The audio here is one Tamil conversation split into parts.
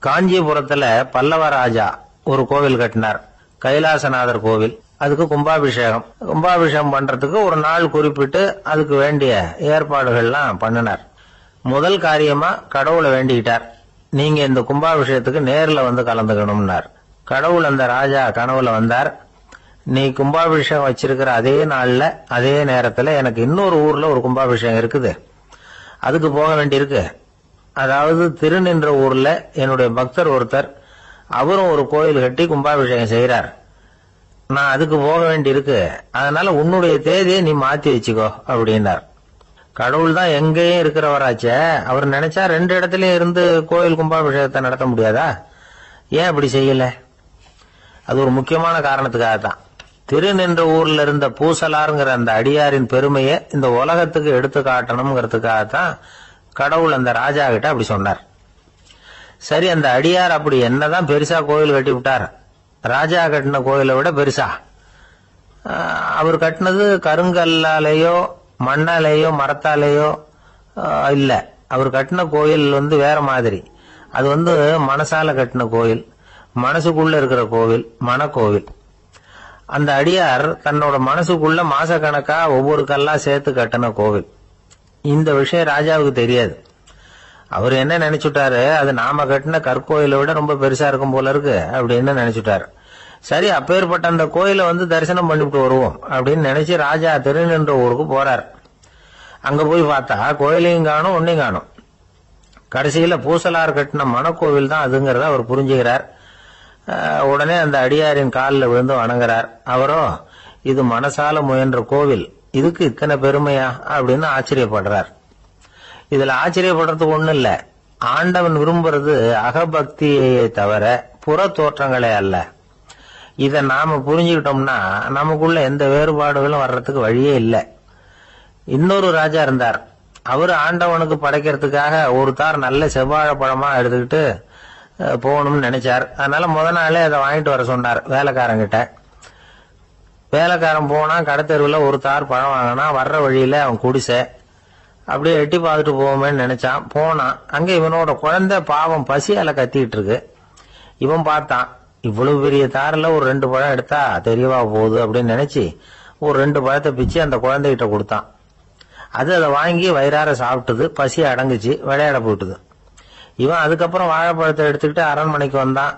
காஞ்சிபுரத்துல பல்லவ ராஜா ஒரு கோவில் கட்டினார், கைலாசநாதர் கோவில். அதுக்கு கும்பாபிஷேகம் பண்றதுக்கு ஒரு நாள் குறிப்பிட்டு அதுக்கு வேண்டிய ஏற்பாடுகள்லாம் பண்ணினார். முதல் காரியமா கடவுளை வேண்டிக்கிட்டார், நீங்க இந்த கும்பாபிஷேகத்துக்கு நேர்ல வந்து கலந்துக்கணும்னார். கடவுள் அந்த ராஜா கனவுல வந்தார், நீ கும்பாபிஷேகம் வச்சிருக்கிற அதே நாள்ல அதே நேரத்துல எனக்கு இன்னொரு ஊர்ல ஒரு கும்பாபிஷேகம் இருக்குது, அதுக்கு போக வேண்டியிருக்கு. அதாவது திருநின்ற ஊர்ல என்னுடைய பக்தர் ஒருத்தர், அவரும் ஒரு கோயில் கட்டி கும்பாபிஷேகம் செய்யறார், நான் அதுக்கு போக வேண்டியிருக்கு, அதனால உன்னுடைய தேதியை நீ மாத்தி வச்சுக்கோ அப்படின்னார். கடவுள் தான் எங்கேயும் இருக்கிறவராச்சே, அவர் நினைச்சா 2 இடத்துலயும் இருந்து கோயில் கும்பாபிஷேகத்தை நடத்த முடியாதா? ஏன் அப்படி செய்யல? அது ஒரு முக்கியமான காரணத்துக்காகத்தான். திருநின்ற ஊர்ல இருந்த பூசலாருங்கிற அந்த அடியாரின் பெருமையை இந்த உலகத்துக்கு எடுத்து காட்டணுங்கிறதுக்காகத்தான் கடவுள் அந்த ராஜா கிட்ட அப்படி சொன்னார். சரி, அந்த அடியார் அப்படி என்னதான் பெருசா கோயில் கட்டி விட்டார்? ராஜா கட்டின கோயிலை விட பெருசா? அவர் கட்டினது கருங்கல்லாலேயோ மண்ணாலேயோ மரத்தாலேயோ இல்ல. அவர் கட்டின கோயில் வேற மாதிரி. அது மனசால கட்டின கோயில், மனசுக்குள்ள இருக்கிற கோவில், மனக்கோவில். அந்த அடியார் தன்னோட மனசுக்குள்ள மாசக்கணக்கா ஒவ்வொரு கல்லா சேர்த்து கட்டின கோவில். இந்த விஷயம் ராஜாவுக்கு தெரியாது. அவர் என்ன நினைச்சுட்டாரு, அது நாம கட்டின கற்கோயிலை விட ரொம்ப பெருசா இருக்கும் போல இருக்கு அப்படின்னு நினைச்சுட்டாரு. சரி, அப்பேற்பட்ட அந்த கோயிலை தரிசனம் பண்ணிவிட்டு வருவோம் அப்படின்னு நினைச்சு ராஜா திருநின்ற ஊருக்கு போறார். அங்க போய் பார்த்தா கோயிலையும் காணும், ஒன்னையும் காணும். கடைசியில பூசலார் கட்டின மனக்கோவில் தான் அதுங்கிறத அவர் புரிஞ்சுக்கிறார். உடனே அந்த அடியாரின் காலில் விழுந்து வணங்குறார். அவரோ, இது மனசால முயன்ற கோவில், இதுக்கு இத்தனை பெருமையா அப்படின்னு ஆச்சரியப்படுறார். இதுல ஆச்சரியப்படுறதுக்கு ஒண்ணும் இல்ல. ஆண்டவன் விரும்புறது அகபக்தியை தவிர புற தோற்றங்களே அல்ல. இத நாம புரிஞ்சுக்கிட்டோம்னா நமக்குள்ள எந்த வேறுபாடுகளும் வர்றதுக்கு வழியே இல்லை. இன்னொரு ராஜா இருந்தார். அவரு ஆண்டவனுக்கு படைக்கிறதுக்காக ஒரு தார் நல்ல செவ்வாழை பழமா எடுத்துக்கிட்டு போகணும்னு நினைச்சார். அதனால நாளே அதை வாங்கிட்டு வர சொன்னார் வேலைக்காரங்கிட்ட. வேலைக்காரன் போனா கடத்தெருவில் ஒரு தார் பழம் வாங்கினா, வர்ற வழியில அவன் குடிசை அப்படியே எட்டி பார்த்துட்டு போவோமேன்னு நினைச்சான். போனான். அங்க இவனோட குழந்தை பாவம் பசியால கத்திட்டு இருக்கு. இவன் பார்த்தான், இவ்வளவு பெரிய தாரில் ஒரு 2 பழம் எடுத்தா தெரியவா போகுது அப்படின்னு நினைச்சு ஒரு 2 பழத்தை பிச்சு அந்த குழந்தைகிட்ட கொடுத்தான். அதை வாங்கி வயிறார சாப்பிட்டது, பசி அடங்குச்சு, விளையாட போயிட்டுது. இவன் அதுக்கப்புறம் வாழைப்பழத்தை எடுத்துக்கிட்டு அரண்மனைக்கு வந்தான்.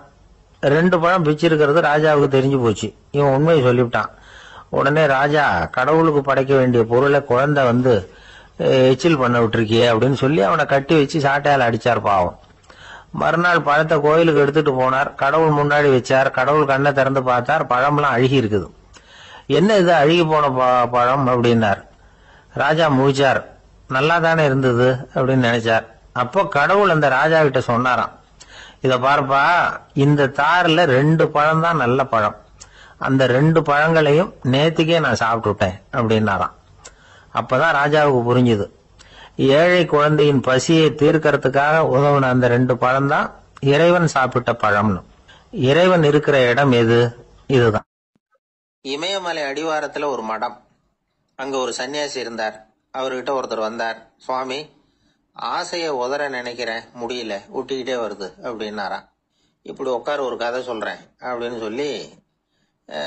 2 பழம் பிச்சிருக்கிறது ராஜாவுக்கு தெரிஞ்சு போச்சு. இவன் உண்மையை சொல்லிவிட்டான். உடனே ராஜா, கடவுளுக்கு படைக்க வேண்டிய பொருளை குழந்தை எச்சில் பண்ண விட்டுருக்கியே அப்படின்னு சொல்லி அவனை கட்டி வச்சு சாட்டையால் அடிச்சார் பாவம். மறுநாள் பழத்தை கோயிலுக்கு எடுத்துட்டு போனார். கடவுள் முன்னாடி வச்சார். கடவுள் கண்ணை திறந்து பார்த்தார், பழம்லாம் அழுகி இருக்குது. என்ன இது அழுகி போன பழம் அப்படின்னார். ராஜா முழிச்சார். நல்லா தானே இருந்தது அப்படின்னு நினைச்சார். அப்போ கடவுள் அந்த ராஜா கிட்ட சொன்னாராம், இத பாருப்பா, இந்த தாரில் 2 பழம் தான் நல்ல பழம், அந்த 2 பழங்களையும் நேத்திக்கே நான் சாப்பிட்டுட்டேன் அப்படின்னாராம். அப்பதான் ராஜாவுக்கு புரிஞ்சுது, ஏழை குழந்தையின் பசியை தீர்க்கறதுக்காக உதவுன அந்த 2 பழம் தான் இறைவன் சாப்பிட்ட பழம்னு. இறைவன் இருக்கிற இடம் எது? இதுதான். இமயமலை அடிவாரத்துல ஒரு மடம். அங்க ஒரு சன்னியாசி இருந்தார். அவர்கிட்ட ஒருத்தர் வந்தார். சுவாமி, ஆசைய உதற நினைக்கிறேன், முடியல, ஊட்டிக்கிட்டே வருது அப்படின்னாராம். இப்படி உட்கார, ஒரு கதை சொல்றேன் அப்படின்னு சொல்லி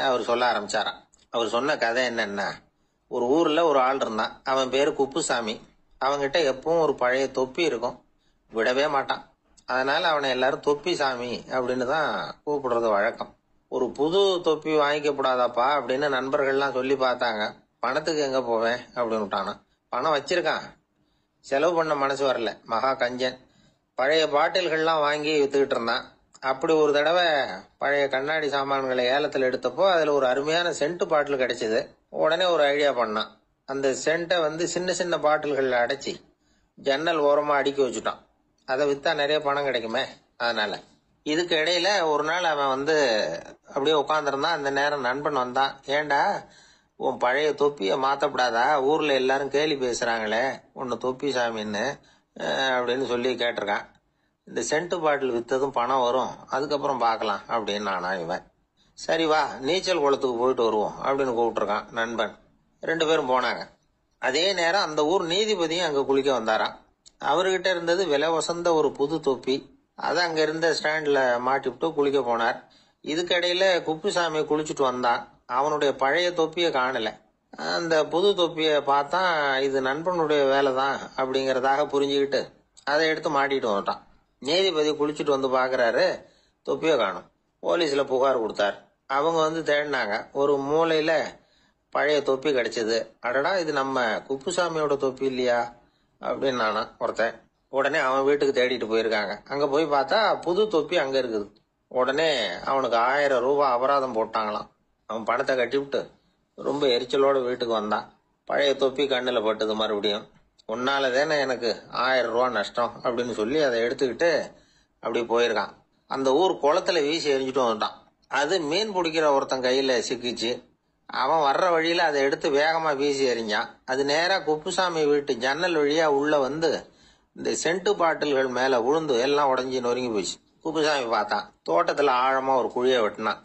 அவர் சொல்ல ஆரம்பிச்சாராம். அவர் சொன்ன கதை என்னன்னா, ஒரு ஊர்ல ஒரு ஆள் இருந்தான். அவன் பேரு குப்புசாமி. அவன்கிட்ட எப்பவும் ஒரு பழைய தொப்பி இருக்கும், விடவே மாட்டான். அதனால அவனை எல்லாரும் தொப்பி சாமி அப்படின்னு தான் கூப்பிடுறது வழக்கம். ஒரு புது தொப்பி வாங்கிக்கப்படாதாப்பா அப்படின்னு நண்பர்கள்லாம் சொல்லி பார்த்தாங்க. பணத்துக்கு எங்க போவேன் அப்படின்னு விட்டானா. பணம் வச்சிருக்கான், செலவு பண்ண மனசு வரல, மகா கஞ்சன். பழைய பாட்டில்கள்லாம் வாங்கி வித்துக்கிட்டு இருந்தான். அப்படி ஒரு தடவை பழைய கண்ணாடி சாமான்களை ஏலத்தில் எடுத்தப்போ அதுல ஒரு அருமையான சென்ட் பாட்டில் கிடைச்சது. உடனே ஒரு ஐடியா பண்ணான். அந்த சென்ட்டை சின்ன சின்ன பாட்டில்கள்ல அடைச்சி ஜன்னல் ஓரமா அடுக்கி வச்சுட்டான். அதை வித்தா நிறைய பணம் கிடைக்குமே, அதனால. இதுக்கு இடையில ஒரு நாள் அவன் அப்படியே உட்காந்துருந்தான். அந்த நேரம் நண்பன் வந்தான். ஏண்டா, உன் பழைய தொப்பிய மாத்தப்படாதா, ஊர்ல எல்லாரும் கேலி பேசுறாங்களே உன்னை தொப்பி சாமின்னு அப்படின்னு சொல்லி கேட்டிருக்கான். இந்த சென்ட் பாட்டில் வித்ததும் பணம் வரும், அதுக்கப்புறம் பார்க்கலாம் அப்படின்னு நானா இவன். சரி வா, நீச்சல் குளத்துக்கு போயிட்டு வருவோம் அப்படின்னு கூப்பிட்டுருக்கான் நண்பன். 2 பேரும் போனாங்க. அதே நேரம் அந்த ஊர் நீதிபதியும் அங்க குளிக்க வந்தாராம். அவர்கிட்ட இருந்தது விலை வசந்த ஒரு புது தொப்பி. அதை அங்க இருந்த ஸ்டாண்ட்ல மாட்டிவிட்டு குளிக்க போனார். இதுக்கிடையில குப்புசாமி குளிச்சுட்டு வந்தான். அவனுடைய பழைய தொப்பியை காணல. அந்த புது தொப்பியை பார்த்தா இது நண்பனுடைய வேலை தான் அப்படிங்கறதாக புரிஞ்சுக்கிட்டு அதை எடுத்து மாட்டிட்டு வந்துட்டான். நீதிபதி குளிச்சுட்டு வந்து பாக்குறாரு, தொப்பியை காணும். போலீஸ்ல புகார் கொடுத்தார். அவங்க வந்து தேடினாங்க. ஒரு மூலையில பழைய தொப்பி கிடைச்சது. அடடா, இது நம்ம குப்புசாமியோட தொப்பி இல்லையா அப்படின்னு நானா ஒருத்தன். உடனே அவன் வீட்டுக்கு தேடிட்டு போயிருக்காங்க. அங்க போய் பார்த்தா புது தொப்பி அங்க இருக்குது. உடனே அவனுக்கு 1000 ரூபாய் அபராதம் போட்டாங்களாம். அவன் பணத்தை கட்டிவிட்டு ரொம்ப எரிச்சலோட வீட்டுக்கு வந்தான். பழைய தொப்பி கண்ணுல பட்டது. மறுபடியும் உன்னாலதானே எனக்கு 1000 ரூபாய் நஷ்டம் அப்படின்னு சொல்லி அதை எடுத்துக்கிட்டு அப்படி போயிருக்கான். அந்த ஊர் குளத்துல வீசி எரிஞ்சுட்டு வந்துட்டான். அது மீன் பிடிக்கிற ஒருத்தன் கையில சிக்கிச்சு. அவன் வர்ற வழியில அதை எடுத்து வேகமா வீசி எறிஞ்சான். அது நேரா குப்புசாமி வீட்டு ஜன்னல் வழியா உள்ள வந்து இந்த சென்ட்டு பாட்டில்கள் மேல விழுந்து எல்லாம் உடஞ்சி நொறுங்கி போச்சு. குப்புசாமி பார்த்தான். தோட்டத்துல ஆழமா ஒரு குழியை வெட்டினான்.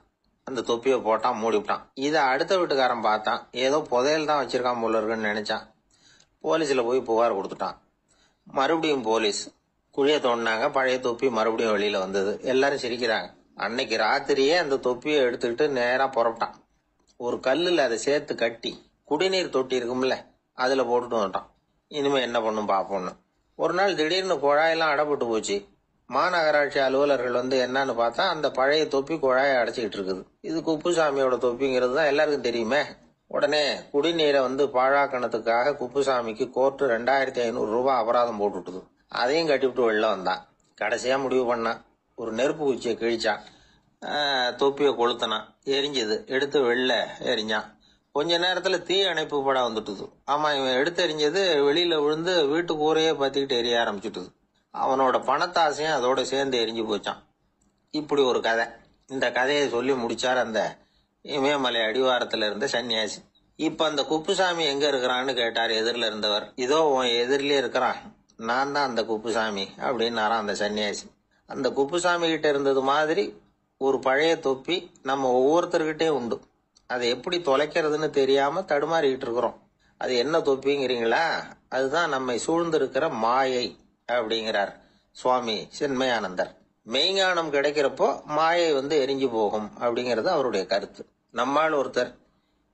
அந்த தொப்பியை போட்டான், மூடிவிட்டான். இதை அடுத்த வீட்டுக்காரன் பார்த்தான். ஏதோ புதையல் தான் வச்சிருக்கான் போல இருக்குன்னு நினைச்சான். போலீஸ்ல போய் புகார் கொடுத்துட்டான். மறுபடியும் போலீஸ் குழியை தோண்டினாங்க. பழைய தொப்பி மறுபடியும் வெளியில வந்தது. எல்லாரும் சிரிக்கிறாங்க. அன்னைக்கு ராத்திரியே அந்த தொப்பியை எடுத்துக்கிட்டு நேரா புறப்பட்டான். ஒரு கல்லுல அதை சேர்த்து கட்டி குடிநீர் தொட்டி இருக்கும்ல, அதுல போட்டுட்டு வந்துட்டான். இனிமே என்ன பண்ணும் பாப்போம்னு. ஒரு நாள் திடீர்னு குழாயெல்லாம் அடைப்பட்டு போச்சு. மாநகராட்சி அலுவலர்கள் வந்து என்னன்னு பார்த்தா அந்த பழைய தொப்பி குழாயை அடைச்சிக்கிட்டு இருக்குது. இது குப்புசாமியோட தொப்பிங்கிறது தான் எல்லாருக்கும் தெரியுமே. உடனே குடிநீரை வந்து பாழாக்கணத்துக்காக குப்புசாமிக்கு கோர்ட்டு 2500 ரூபாய் அபராதம் போட்டுட்டுது. அதையும் கட்டிவிட்டு வெளில வந்தான். கடைசியா முடிவு பண்ணான். ஒரு நெருப்பு குச்சியை கிழிச்சான். தொப்பியை கொளுத்தினான். எரிஞ்சது. எடுத்து வெளில எரிஞ்சான். கொஞ்ச நேரத்துல தீ அணைப்பு படம் வந்துட்டுது. ஆமா, இவன் எடுத்து எரிஞ்சது வெளியில விழுந்து வீட்டு கூரையே பத்திக்கிட்டு எரிய ஆரம்பிச்சுட்டுது. அவனோட பணத்தாசையும் அதோட சேர்ந்து எரிஞ்சு போச்சான். இப்படி ஒரு கதை. இந்த கதையை சொல்லி முடிச்சார் அந்த இமயமலை அடிவாரத்துல இருந்த சன்னியாசி. இப்ப அந்த குப்புசாமி எங்க இருக்கிறான்னு கேட்டார் எதிரில இருந்தவர். இதோ உன் எதிரிலே இருக்கிறான், நான் தான் அந்த குப்புசாமி அப்படின்னாராம் அந்த சன்னியாசி. அந்த குப்புசாமி கிட்ட இருந்தது மாதிரி ஒரு பழைய தொப்பி நம்ம ஒவ்வொருத்தர்கிட்டே உண்டு. அதை எப்படி தொலைக்கிறதுன்னு தெரியாம தடுமாறிக்கிட்டு இருக்கிறோம். அது என்ன தொப்பிங்கிறீங்களா? அதுதான் நம்மை சூழ்ந்திருக்கிற மாயை அப்படிங்கிறார் சுவாமி சின்மயானந்தர். மெய்ஞானம் கிடைக்கிறப்போ மாயை வந்து எரிஞ்சு போகும் அப்படிங்கறது அவருடைய கருத்து. நம்மால் ஒருத்தர்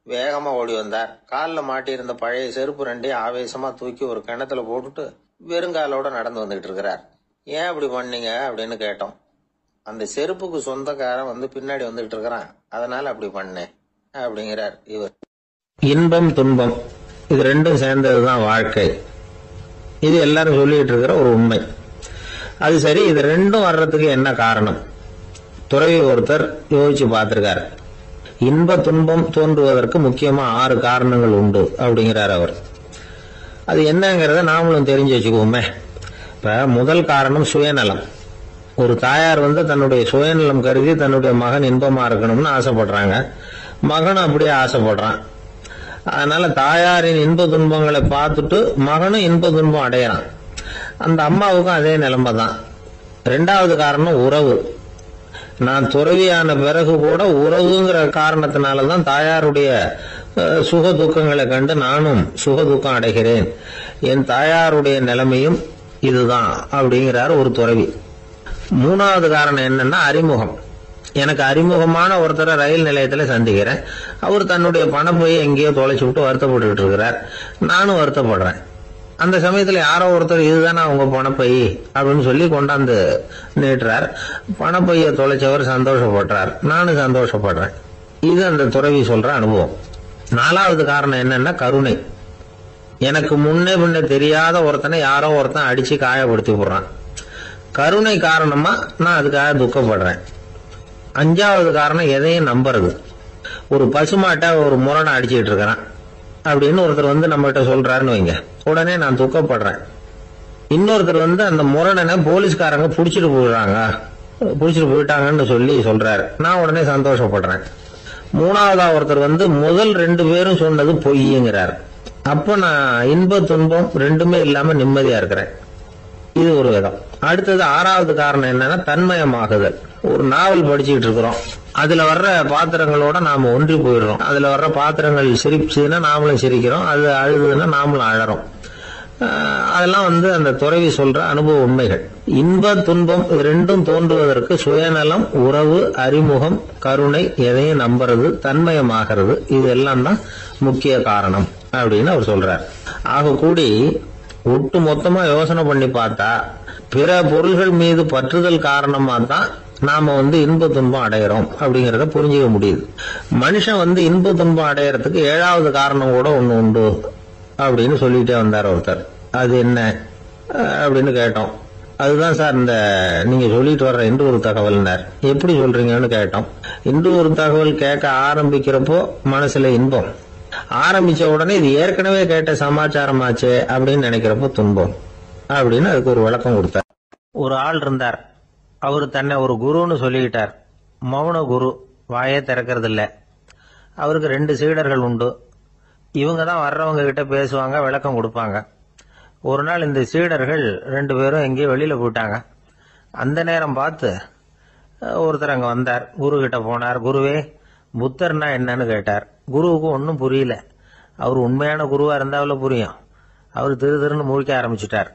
வேகமா ஓடி வந்தார். காலில் மாட்டியிருந்த பழைய செருப்பு 2 ஆவேசமா தூக்கி ஒரு கிணத்துல போட்டுட்டு வெறுங்காலோட நடந்து வந்துகிட்டு இருக்கிறார். ஏன் அப்படி பண்ணீங்க அப்படின்னு கேட்டோம். அந்த செருப்புக்கு சொந்தக்காரன் வந்து பின்னாடி வந்துகிட்டு இருக்கிறான், அதனால அப்படி பண்ணேன் அப்படிங்கிறார் இவர். இன்பம் துன்பம் இது ரெண்டும் சேர்ந்ததுதான் வாழ்க்கை. இது எல்லாரும் சொல்லிட்டு இருக்கிற ஒரு உண்மை. அது சரி, இது ரெண்டும் வர்றதுக்கு என்ன காரணம்? துறவி ஒருத்தர் யோசிச்சு பார்த்திருக்காரு. இன்ப துன்பம் தோன்றுவதற்கு முக்கியமா 6 காரணங்கள் உண்டு அப்படிங்கிறார் அவர். அது என்னங்கிறத நாமளும் தெரிஞ்சு வச்சுக்குவோமே. இப்ப முதல் காரணம் சுயநலம். ஒரு தாயார் வந்து தன்னுடைய சுயநலம் கருதி தன்னுடைய மகன் இன்பமா இருக்கணும்னு ஆசைப்படுறாங்க. மகனும் அப்படியே ஆசைப்படுறான். அதனால தாயாரின் இன்ப துன்பங்களை பார்த்துட்டு மகனும் இன்ப துன்பம் அடையறான். அந்த அம்மாவுக்கும் அதே நிலைமை தான். 2வது காரணம் உறவு. நான் துறவியான பிறகு கூட உறவுங்கிற காரணத்தினாலதான் தாயாருடைய சுக துக்கங்களை கண்டு நானும் சுக துக்கம் அடைகிறேன். என் தாயாருடைய நிலைமையும் இதுதான் அப்படிங்கிறார் ஒரு துறவி. 3வது காரணம் என்னன்னா அறிமுகம். எனக்கு அறிமுகமான ஒருத்தரை ரயில் நிலையத்துல சந்திக்கிறேன். அவர் தன்னுடைய பணப்பையை எங்கேயோ தொலைச்சு விட்டு வருத்தப்பட்டு இருக்கிறார். நானும் வருத்தப்படுறேன். அந்த சமயத்துல யாரோ ஒருத்தர் இதுதானே அவங்க பணப்பை அப்படின்னு சொல்லி கொண்டாந்து நீட்டுறார். பணப்பைய தொலைச்சவர் சந்தோஷப்படுறார், நானும் சந்தோஷப்படுறேன். இது அந்த துறவி சொல்ற அனுபவம். 4வது காரணம் என்னன்னா கருணை. எனக்கு முன்னே பின்ன தெரியாத ஒருத்தனை யாரோ ஒருத்தன் அடிச்சு காயப்படுத்தி போடுறான். கருணை காரணமா நான் அதுக்காக துக்கப்படுறேன். 5வது காரணம் எதையும் நம்புறது. ஒரு பசுமாட்டை ஒரு முரணை அடிச்சுட்டு இருக்கிறான் அப்படின்னு ஒருத்தர் வந்து நம்மகிட்ட சொல்றாருன்னு வைங்க, உடனே நான் துக்கப்படுறேன். இன்னொருத்தர் வந்து அந்த முரணனை போலீஸ்காரங்க புடிச்சிட்டு போயிட்டாங்கன்னு சொல்லி சொல்றாரு, நான் உடனே சந்தோஷப்படுறேன். 3வதா ஒருத்தர் வந்து முதல் 2 பேரும் சொன்னது பொய்யுங்கிறார். அப்ப நான் இன்ப துன்பம் 2மே இல்லாம நிம்மதியா இருக்கிறேன். இது ஒரு விதம். அடுத்தது 6வது காரணம் என்னன்னா தன்மயமாகுதல். ஒரு நாவல் படிச்சுக்கிட்டு இருக்கிறோம், அதுல வர்ற பாத்திரங்களோட நாம ஒன்றி போயிடுறோம். அதுல வர்ற பாத்திரங்கள் சிரிச்சுன்னா நாமளும் சிரிக்கிறோம், அது அழுதுன்னா நாமளும் அழறோம். அதெல்லாம் அந்த துறவி சொல்ற அனுபவ உண்மைகள். இன்ப துன்பம் ரெண்டும் தோன்றுவதற்கு சுயநலம், உறவு, அறிமுகம், கருணை, எதையும் நம்புறது, தன்மயமாகிறது, இது எல்லாம் தான் முக்கிய காரணம் அப்படின்னு அவர் சொல்றார். ஆக கூடி ஒட்டு மொத்தமா யோசனை பண்ணி பார்த்தா பிற பொருள்கள் மீது பற்றுதல் காரணமா தான் நாம இன்ப துன்பம் அடையிறோம் அப்படிங்கறத புரிஞ்சுக்க முடியுது. மனுஷன் இன்ப துன்பம் அடையறதுக்கு 7வது காரணம் கூட ஒண்ணு உண்டு அப்படின்னு சொல்லிட்டே வந்தார் ஒருத்தர். அது என்ன அப்படின்னு கேட்டோம். அதுதான் சார் இந்த நீங்க சொல்லிட்டு வர்ற இன்று ஒரு தகவல்னார். எப்படி சொல்றீங்கன்னு கேட்டோம். இன்று ஒரு தகவல் கேட்க ஆரம்பிக்கிறப்போ மனசுல இன்பம், ஆரம்பிச்ச உடனே இது ஏற்கனவே கேட்ட சமாச்சாரமாச்சே அப்படின்னு நினைக்கிறப்போ துன்பம் அப்படின்னு அதுக்கு ஒரு விளக்கம் கொடுத்தார். ஒரு ஆள் இருந்தார். அவரு தன்னை ஒரு குருன்னு சொல்லிக்கிட்டார். மௌன குரு, வாயே திறக்கிறது இல்ல. அவருக்கு 2 சீடர்கள் உண்டு. இவங்க தான் வர்றவங்க கிட்ட பேசுவாங்க, விளக்கம் கொடுப்பாங்க. ஒரு நாள் இந்த சீடர்கள் 2 பேரும் எங்கேயோ வெளியில போயிட்டாங்க. அந்த நேரம் பார்த்து ஒருத்தர் அங்க வந்தார். குரு கிட்ட போனார். குருவே, புத்தர்னா என்னன்னு கேட்டார். குருவுக்கு ஒன்னும் புரியல. அவர் உண்மையான குருவா இருந்தாவில புரியும். அவர் திருன்னு முழிக்க ஆரம்பிச்சுட்டார்.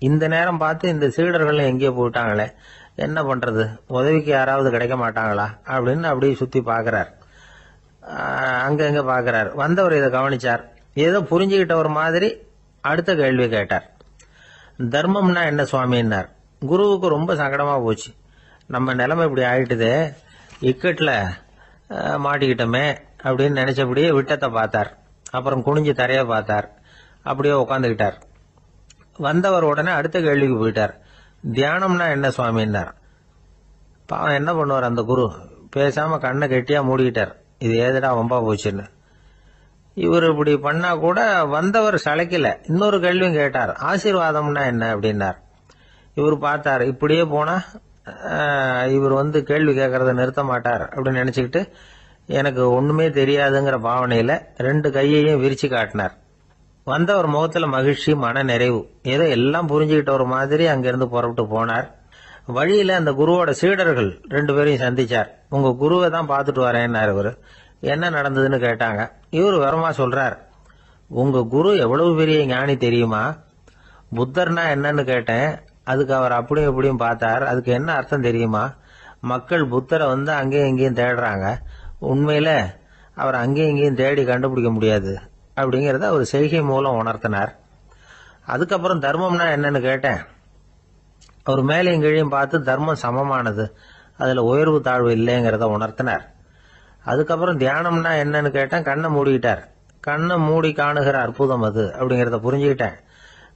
இந்த நேரம் பார்த்து இந்த சீடர்கள் எங்கேயோ போயிட்டாங்களே, என்ன பண்றது, உதவிக்கு யாராவது கிடைக்க மாட்டாங்களா அப்படின்னு அப்படியே சுத்தி பாக்குறார். அங்க பாக்குறார். வந்தவர் இதை கவனிச்சார். ஏதோ புரிஞ்சுக்கிட்ட ஒரு மாதிரி அடுத்த கேள்வி கேட்டார். தர்மம்னா என்ன சுவாமின்னார். குருவுக்கு ரொம்ப சங்கடமா போச்சு. நம்ம நிலைமை இப்படி ஆயிட்டுதே, இக்கட்ல மாட்டிக்கிட்டோமே அப்படின்னு நினைச்சபடியே விட்டத்தை பார்த்தார். அப்புறம் குனிஞ்சு தரைய பார்த்தார். அப்படியே உட்காந்துக்கிட்டார். வந்தவர் உடனே அடுத்த கேள்விக்கு போயிட்டார். தியானம்னா என்ன சுவாமின்னார். பாவம் என்ன பண்ணுவார் அந்த குரு, பேசாம கண்ணை கெட்டியா மூடிக்கிட்டார். இது ஏதடா வம்பா போச்சுன்னு. இவர் இப்படி பண்ணா கூட வந்தவர் சளைக்கல. இன்னொரு கேள்வியும் கேட்டார். ஆசீர்வாதம்னா என்ன அப்படின்னார். இவர் பார்த்தார். இப்படியே போனா இவர் கேள்வி கேட்கறத நிறுத்த மாட்டார் அப்படின்னு நினைச்சுக்கிட்டு எனக்கு ஒண்ணுமே தெரியாதுங்கிற பாவனையில 2 கையையும் விரிச்சு காட்டினார். வந்தவர் முகத்துல மகிழ்ச்சி, மன நிறைவு, ஏதோ எல்லாம் புரிஞ்சுக்கிட்ட ஒரு மாதிரி அங்கிருந்து புறப்பட்டு போனார். வழியில அந்த குருவோட சீடர்கள் 2 பேரையும் சந்திச்சார். உங்க குருவை தான் பார்த்துட்டு வரேன்னாரு. இவரு என்ன நடந்ததுன்னு கேட்டாங்க. இவரு வரமா சொல்றார். உங்க குரு எவ்வளவு பெரிய ஞானி தெரியுமா? புத்தர்னா என்னன்னு கேட்டேன். அதுக்கு அவர் அப்படியும் இப்படியும் பார்த்தார். அதுக்கு என்ன அர்த்தம் தெரியுமா? மக்கள் புத்தரை அங்கேயும் இங்கேயும் தேடுறாங்க. உண்மையில அவர் அங்கேயும் இங்கேயும் தேடி கண்டுபிடிக்க முடியாது அப்படிங்கறத அவர் செய்கை மூலம் உணர்த்தினார். அதுக்கப்புறம் தர்மம்னா என்னன்னு கேட்டேன். அவர் மேலையும் கீழையும் பார்த்து தர்மம் சமமானது, அதுல உயர்வு தாழ்வு இல்லைங்கிறத உணர்த்தினார். அதுக்கப்புறம் தியானம்னா என்னன்னு கேட்டேன். கண்ணை மூடிக்கிட்டார். கண்ணை மூடி காணுகிற அற்புதம் அது அப்படிங்கறத புரிஞ்சுக்கிட்டேன்.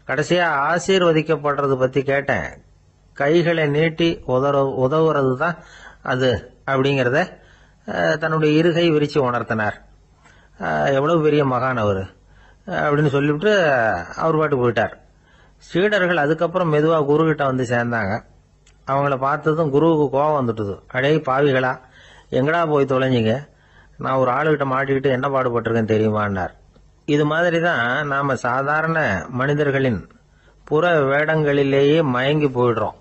கடைசியா ஆசீர்வதிக்கப்படுறது பத்தி கேட்டேன். கைகளை நீட்டி உதவுறது தான் அது அப்படிங்கறத தன்னுடைய இருகை விரிச்சு உணர்த்தினார். எவ்வளவு பெரிய மகான் அவரு அப்படின்னு சொல்லிவிட்டு அவர் பாட்டு போயிட்டார். சீடர்கள் அதுக்கப்புறம் மெதுவா குரு கிட்ட சேர்ந்தாங்க. அவங்கள பார்த்ததும் குருவுக்கு கோபம் வந்துட்டுது. அடே பாவிகளா, எங்கடா போய் தொலைஞ்சிங்க, நான் ஒரு ஆளுகிட்ட மாட்டிக்கிட்டு என்ன பாடுபட்டிருக்கேன் தெரியுமான்னார். இது மாதிரிதான் நாம சாதாரண மனிதர்களின் புற வேடங்களிலேயே மயங்கி போயிடுறோம்.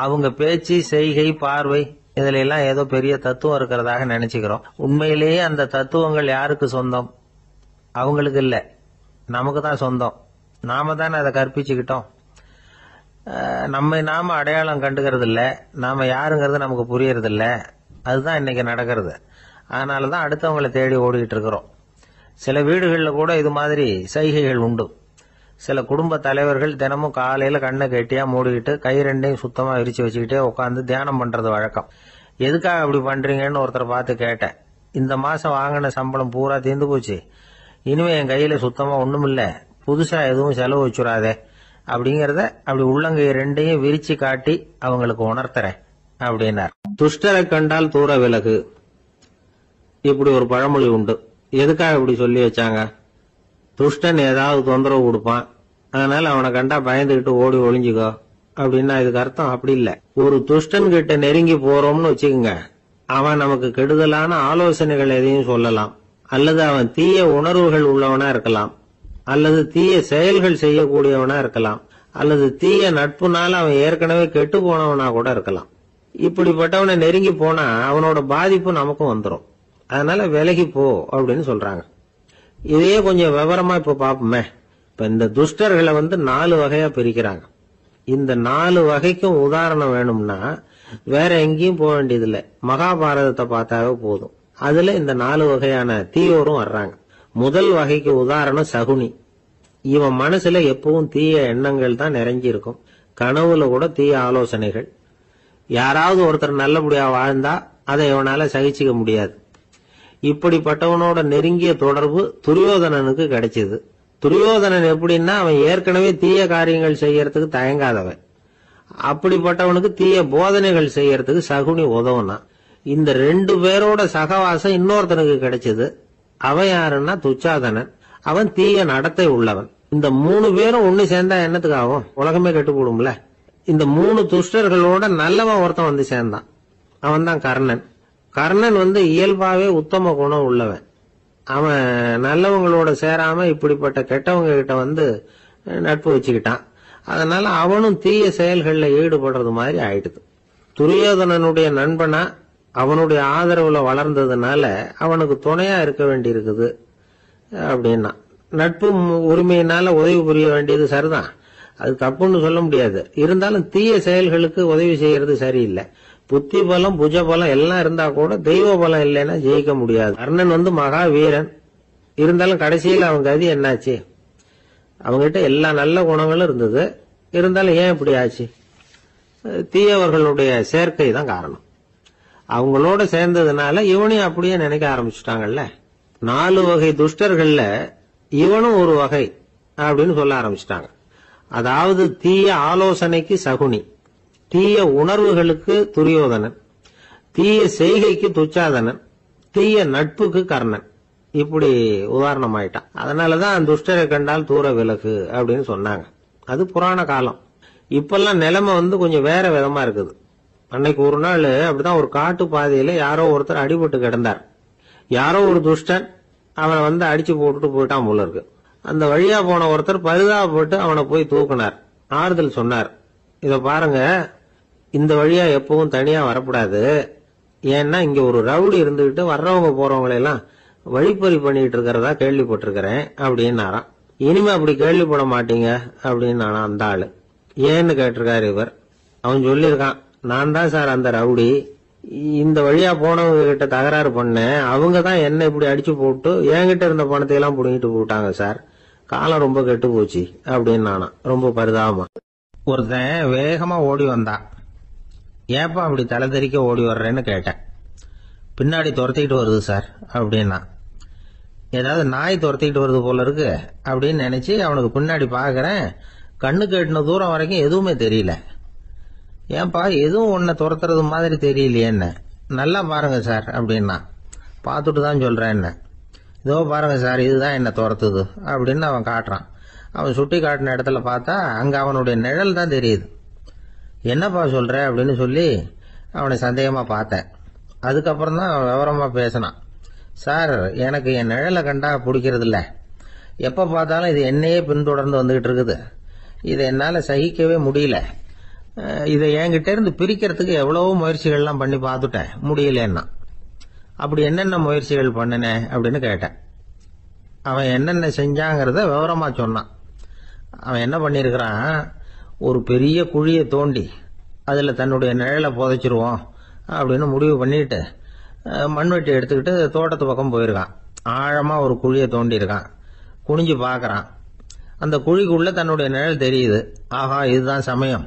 அவங்க பேச்சு, செய்கை, பார்வை இதுல எல்லாம் ஏதோ பெரிய தத்துவம் இருக்கிறதாக நினைச்சுக்கிறோம். உண்மையிலேயே அந்த தத்துவங்கள் யாருக்கு சொந்தம்? அவங்களுக்கு இல்ல, நமக்கு தான் சொந்தம். நாம தானே அதை கற்பிச்சுக்கிட்டோம். நம்ம நாம அடையாளம் கண்டுக்கிறது இல்ல, நாம யாருங்கிறது நமக்கு புரியறது இல்ல. அதுதான் இன்னைக்கு நடக்கிறது. அதனாலதான் அடுத்தவங்களை தேடி ஓடிக்கிட்டு இருக்கிறோம். சில வீடுகளில் கூட இது மாதிரி சைகைகள் உண்டு. சில குடும்ப தலைவர்கள் தினமும் காலையில கண்ணை கெட்டியா மூடிக்கிட்டு கை 2ஐயும் சுத்தமா விரிச்சு வச்சுக்கிட்டே உட்காந்து தியானம் பண்றது வழக்கம். எதுக்காக அப்படி பண்றீங்கன்னு ஒருத்தரை பார்த்து கேட்டேன். இந்த மாசம் வாங்கின சம்பளம் பூரா தீர்ந்து போச்சு, இனிமே என் கையில சுத்தமா ஒண்ணும் இல்ல, புதுசா எதுவும் செலவு வச்சுடாதே அப்படிங்கறத அப்படி உள்ளங்கை 2ஐயும் விரிச்சு காட்டி அவங்களுக்கு உணர்த்துறேன் அப்படின்னார். துஷ்டரை கண்டால் தூர விலகு, இப்படி ஒரு பழமொழி உண்டு. எதுக்காக இப்படி சொல்லி வச்சாங்க? துஷ்டன் ஏதாவது தொந்தரவு கொடுப்பான், அதனால அவனை கண்டா பயந்துகிட்டு ஓடி ஒளிஞ்சுக்கோ அப்படின்னா இதுக்கு அர்த்தம் அப்படி இல்ல. ஒரு துஷ்டன் கிட்ட நெருங்கி போறோம்னு வச்சுக்கோங்க, அவன் நமக்கு கெடுதலான ஆலோசனைகள் எதையும் சொல்லலாம், அல்லது அவன் தீய உணர்வுகள் உள்ளவனா இருக்கலாம், அல்லது தீய செயல்கள் செய்யக்கூடியவனா இருக்கலாம், அல்லது தீய நட்புனால அவன் ஏற்கனவே கெட்டு போனவனா கூட இருக்கலாம். இப்படிப்பட்டவனை நெருங்கி போனா அவனோட பாதிப்பு நமக்கும் வந்துடும். அதனால விலகி போ அப்படின்னு சொல்றாங்க. இதையே கொஞ்சம் விவரமா இப்ப பாப்போமே. இப்ப இந்த துஷ்டர்களை 4 வகையா பிரிக்கிறாங்க. இந்த 4 வகைக்கும் உதாரணம் வேணும்னா வேற எங்கேயும் போக வேண்டியதில்லை, மகாபாரதத்தை பார்த்தாவே போதும். அதுல இந்த 4 வகையான தீயோரும் வர்றாங்க. முதல் வகைக்கு உதாரணம் சகுனி. இவன் மனசுல எப்பவும் தீய எண்ணங்கள் தான் நிறைஞ்சி இருக்கும். கனவுல கூட தீய ஆலோசனைகள். யாராவது ஒருத்தர் நல்லபடியா வாழ்ந்தா அதை இவனால சகிச்சுக்க முடியாது. இப்படிப்பட்டவனோட நெருங்கிய தொடர்பு துரியோதனனுக்கு கிடைச்சது. துரியோதனன் எப்படின்னா அவன் ஏற்கனவே தீய காரியங்கள் செய்யறதுக்கு தயங்காதவன். அப்படிப்பட்டவனுக்கு தீய போதனைகள் செய்யறதுக்கு சகுனி உதவுனா. இந்த 2 பேரோட சகவாசம் இன்னொருத்தனுக்கு கிடைச்சது. அவன் யாருன்னா துச்சாதனன். அவன் தீய நடத்தை உள்ளவன். இந்த 3 பேரும் ஒண்ணு சேர்ந்தா என்னத்துக்கு ஆகும்? உலகமே கெட்டு போடும்ல. இந்த 3 துஷ்டர்களோட நல்லவன் ஒருத்தன் வந்து சேர்ந்தான். அவன் தான் கர்ணன். கர்ணன் இயல்பாவே உத்தம குணம் உள்ளவன். அவன் நல்லவங்களோட சேராம இப்படிப்பட்ட கெட்டவங்க கிட்ட நட்பு வச்சுக்கிட்டான். அதனால அவனும் தீய செயல்கள்ல ஈடுபடுறது மாதிரி ஆயிடுது. துரியோதனனுடைய நண்பனா அவனுடைய ஆதரவுல வளர்ந்ததுனால அவனுக்கு துணையா இருக்க வேண்டி இருக்குது அப்படின்னா. நட்பு உரிமையினால உதவி புரிய வேண்டியது சரிதான், அது தப்புன்னு சொல்ல முடியாது. இருந்தாலும் தீய செயல்களுக்கு உதவி செய்யறது சரியில்லை. புத்தி பலம் புஜ பலம் எல்லாம் இருந்தா கூட தெய்வ பலம் இல்லைன்னா ஜெயிக்க முடியாது. கர்ணன் மகா வீரன். இருந்தாலும் கடைசியில் அவன் கதி என்னாச்சு? அவங்ககிட்ட எல்லா நல்ல குணங்களும் இருந்தது. இருந்தாலும் ஏன் இப்படி ஆச்சு? தீயவர்களுடைய சேர்க்கை தான் காரணம். அவங்களோட சேர்ந்ததுனால இவனையும் அப்படியே நினைக்க ஆரம்பிச்சுட்டாங்கல்ல. 4 வகை துஷ்டர்கள்ல இவனும் ஒரு வகை அப்படின்னு சொல்ல ஆரம்பிச்சுட்டாங்க. அதாவது தீய ஆலோசனைக்கு சகுனி, தீய உணர்வுகளுக்கு துரியோதனன், தீய செய்கைக்கு துச்சாதனன், தீய நட்புக்கு கர்ணன். இப்படி உதாரணமாயிட்டான். அதனாலதான் துஷ்டரை கண்டால் தூர விலகு அப்படின்னு சொன்னாங்க. அது புராண காலம். இப்பெல்லாம் நிலைமை கொஞ்சம் வேற விதமா இருக்குது. அன்னைக்கு ஒரு நாள் அப்படிதான் ஒரு காட்டு பாதையில யாரோ ஒருத்தர் அடிபட்டு கிடந்தார். யாரோ ஒரு துஷ்டன் அவனை அடிச்சு போட்டுட்டு போயிட்டான் போல இருக்கு. அந்த வழியா போன ஒருத்தர் பரிதாபப்பட்டு அவனை போய் தூக்குனார். ஆறுதல் சொன்னார், இத பாருங்க, இந்த வழியா எப்பவும் தனியா வரக்கூடாது. ஏன்னா இங்க ஒரு ரவுடி இருந்துகிட்டு வர்றவங்க போறவங்களை எல்லாம் வழிப்பறி பண்ணிட்டு இருக்கிறதா கேள்விப்பட்டிருக்கிறேன் அப்படின்னாராம். இனிமே அப்படி கேள்விப்பட மாட்டீங்க அப்படின்னு அந்த ஆளு. ஏன்னு கேட்டிருக்காரு இவர். அவன் சொல்லியிருக்கான், நான் தான் சார் அந்த ரவுடி. இந்த வழியா போனவங்க கிட்ட தகராறு பண்ணேன். அவங்க தான் என்ன இப்படி அடிச்சு போட்டு என்கிட்ட இருந்த பணத்தை எல்லாம் புடுங்கிட்டு போட்டாங்க சார். காலம் ரொம்ப கெட்டு போச்சு அப்படின்னு நானா ரொம்ப பரிதாபமா. ஒருத்தன் வேகமா ஓடி வந்தான். ஏப்பா அப்படி தலை தெறிக்க ஓடி வர்றேன்னு கேட்டேன். பின்னாடி துரத்திக்கிட்டு வருது சார் அப்படின்னா. ஏதாவது நாய் துரத்திக்கிட்டு வருது போல இருக்கு அப்படின்னு நினைச்சு அவனுக்கு பின்னாடி பாக்குறேன். கண்ணுக்கு எட்டின தூரம் வரைக்கும் எதுவுமே தெரியல. ஏன்பா எதுவும் உன்னை துரத்துறது மாதிரி தெரியலையே என்ன? நல்லா பாருங்க சார் அப்படின்னா. பார்த்துட்டு தான் சொல்றேன் என்ன. இதோ பாருங்க சார், இதுதான் என்ன துரத்துது அப்படின்னு அவன் காட்டுறான். அவன் சுட்டி காட்டின இடத்துல பார்த்தா அங்க அவனுடைய நிழல் தான் தெரியுது. என்னப்பா சொல்ற அப்படின்னு சொல்லி அவனை சந்தேகமா பார்த்தேன். அதுக்கப்புறம் தான் விவரமா பேசினான். சார், எனக்கு என் நிழலை கண்டா பிடிக்கிறது இல்ல. எப்ப பார்த்தாலும் இது என்னையே பின்தொடர்ந்து வந்துகிட்டு இருக்குது. இதை என்னால சகிக்கவே முடியல. இதை என்கிட்ட இருந்து பிரிக்கிறதுக்கு எவ்வளவோ முயற்சிகள்லாம் பண்ணி பார்த்துட்டேன், முடியலன்னா. அப்படி என்னென்ன முயற்சிகள் பண்ணினேன் அப்படின்னு கேட்டேன். அவன் என்னென்ன செஞ்சாங்கிறத விவரமா சொன்னான். அவன் என்ன பண்ணிருக்கிறான், ஒரு பெரிய குழியை தோண்டி அதுல தன்னுடைய நிழலை புதைச்சிருவோம் அப்படின்னு முடிவு பண்ணிட்டு மண்வெட்டி எடுத்துக்கிட்டு தோட்டத்து பக்கம் போயிருக்கான். ஆழமா ஒரு குழியை தோண்டி இருக்கான். குனிஞ்சு பாக்குறான். அந்த குழிக்குள்ள தன்னுடைய நிழல் தெரியுது. ஆஹா, இதுதான் சமயம்,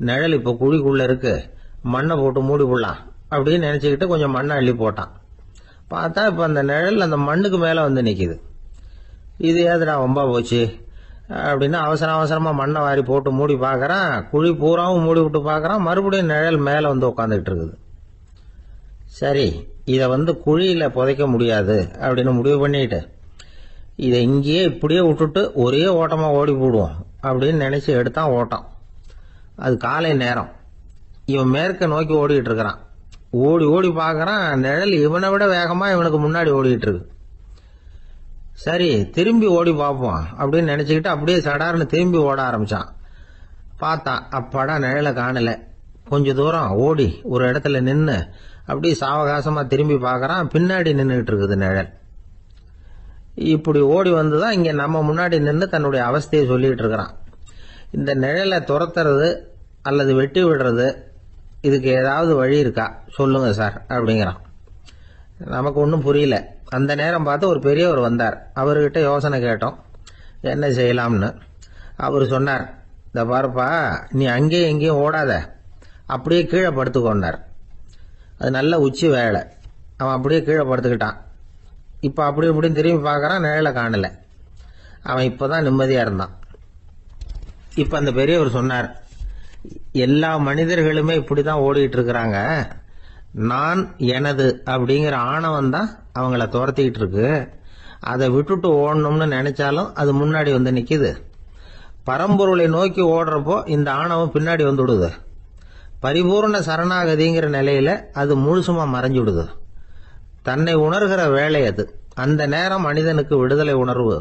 நிழல் இப்ப குழிக்குள்ள இருக்கு, மண்ணை போட்டு மூடி போடலாம் அப்படின்னு நினைச்சுக்கிட்டு கொஞ்சம் மண்ணை அள்ளி போட்டான். பார்த்தா இப்ப அந்த நிழல் அந்த மண்ணுக்கு மேல வந்து நிக்குது. இது ஏதுடா வம்பா போச்சு அப்படின்னு அவசரமா மண்ணை வாரி போட்டு மூடி பாக்குறான். குழி பூராவும் மூடி விட்டு பாக்குறான். மறுபடியும் நிழல் மேல வந்து உட்காந்துக்கிட்டு இருக்குது. சரி, இத குழியில புதைக்க முடியாது அப்படின்னு முடிவு பண்ணிட்டு இதை இங்கேயே இப்படியே விட்டுட்டு ஒரே ஓட்டமா ஓடி போடுவோம் அப்படின்னு நினைச்சு எடுத்தான் ஓட்டம். அது காலை நேரம். இவன் மேற்க நோக்கி ஓடிட்டு இருக்கிறான். ஓடி ஓடி பாக்குறான், நிழல் இவனை விட வேகமா இவனுக்கு முன்னாடி ஓடிட்டு இருக்கு. சரி, திரும்பி ஓடி பார்ப்போம் அப்படின்னு நினைச்சுக்கிட்டு அப்படியே சடார்னு திரும்பி ஓட ஆரம்பிச்சான். பார்த்தான், அப்பாடா நிழலை காணல. கொஞ்ச தூரம் ஓடி ஒரு இடத்துல நின்னு அப்படியே சாவகாசமா திரும்பி பாக்குறான். பின்னாடி நின்றுகிட்டு இருக்குது நிழல். இப்படி ஓடி வந்துதான் இங்க நம்ம முன்னாடி நின்று தன்னுடைய அவஸ்தையை சொல்லிட்டு இருக்கிறான். இந்த நிழலை துரத்துறது அல்லது வெட்டி விடுறது, இதுக்கு ஏதாவது வழி இருக்கா சொல்லுங்க சார் அப்படிங்கிறான். நமக்கு ஒன்றும் புரியல. அந்த நேரம் பார்த்து ஒரு பெரியவர் வந்தார். அவர்கிட்ட யோசனை கேட்டோம், என்ன செய்யலாம்னு. அவர் சொன்னார், இந்த பாருப்பா, நீ அங்கேயும் எங்கேயும் ஓடாத, அப்படியே கீழே படுத்துக்கொண்டார். அது நல்ல உச்சி வேலை. அவன் அப்படியே கீழே படுத்துக்கிட்டான். இப்போ அப்படி இப்படின்னு திரும்பி பார்க்கறான், நிழலை காணல. அவன் இப்பதான் நிம்மதியா இருந்தான். இப்ப அந்த பெரியவர் சொன்னார், எல்லா மனிதர்களுமே இப்படிதான் ஓடிட்டு இருக்கிறாங்க. நான் எனது அப்படிங்கிற ஆணவம் தான் அவங்கள துரத்திக்கிட்டு இருக்கு. அதை விட்டுட்டு ஓடணும்னு நினைச்சாலும் அது முன்னாடி வந்து நிக்குது. பரம்பொருளை நோக்கி ஓடுறப்போ இந்த ஆணவம் பின்னாடி வந்துடுது. பரிபூர்ண சரணாகதிங்கிற நிலையில அது முழுசுமா மறைஞ்சுடுது. தன்னை உணர்கிற வேலை அது. அந்த நேரம் மனிதனுக்கு விடுதலை உணர்வு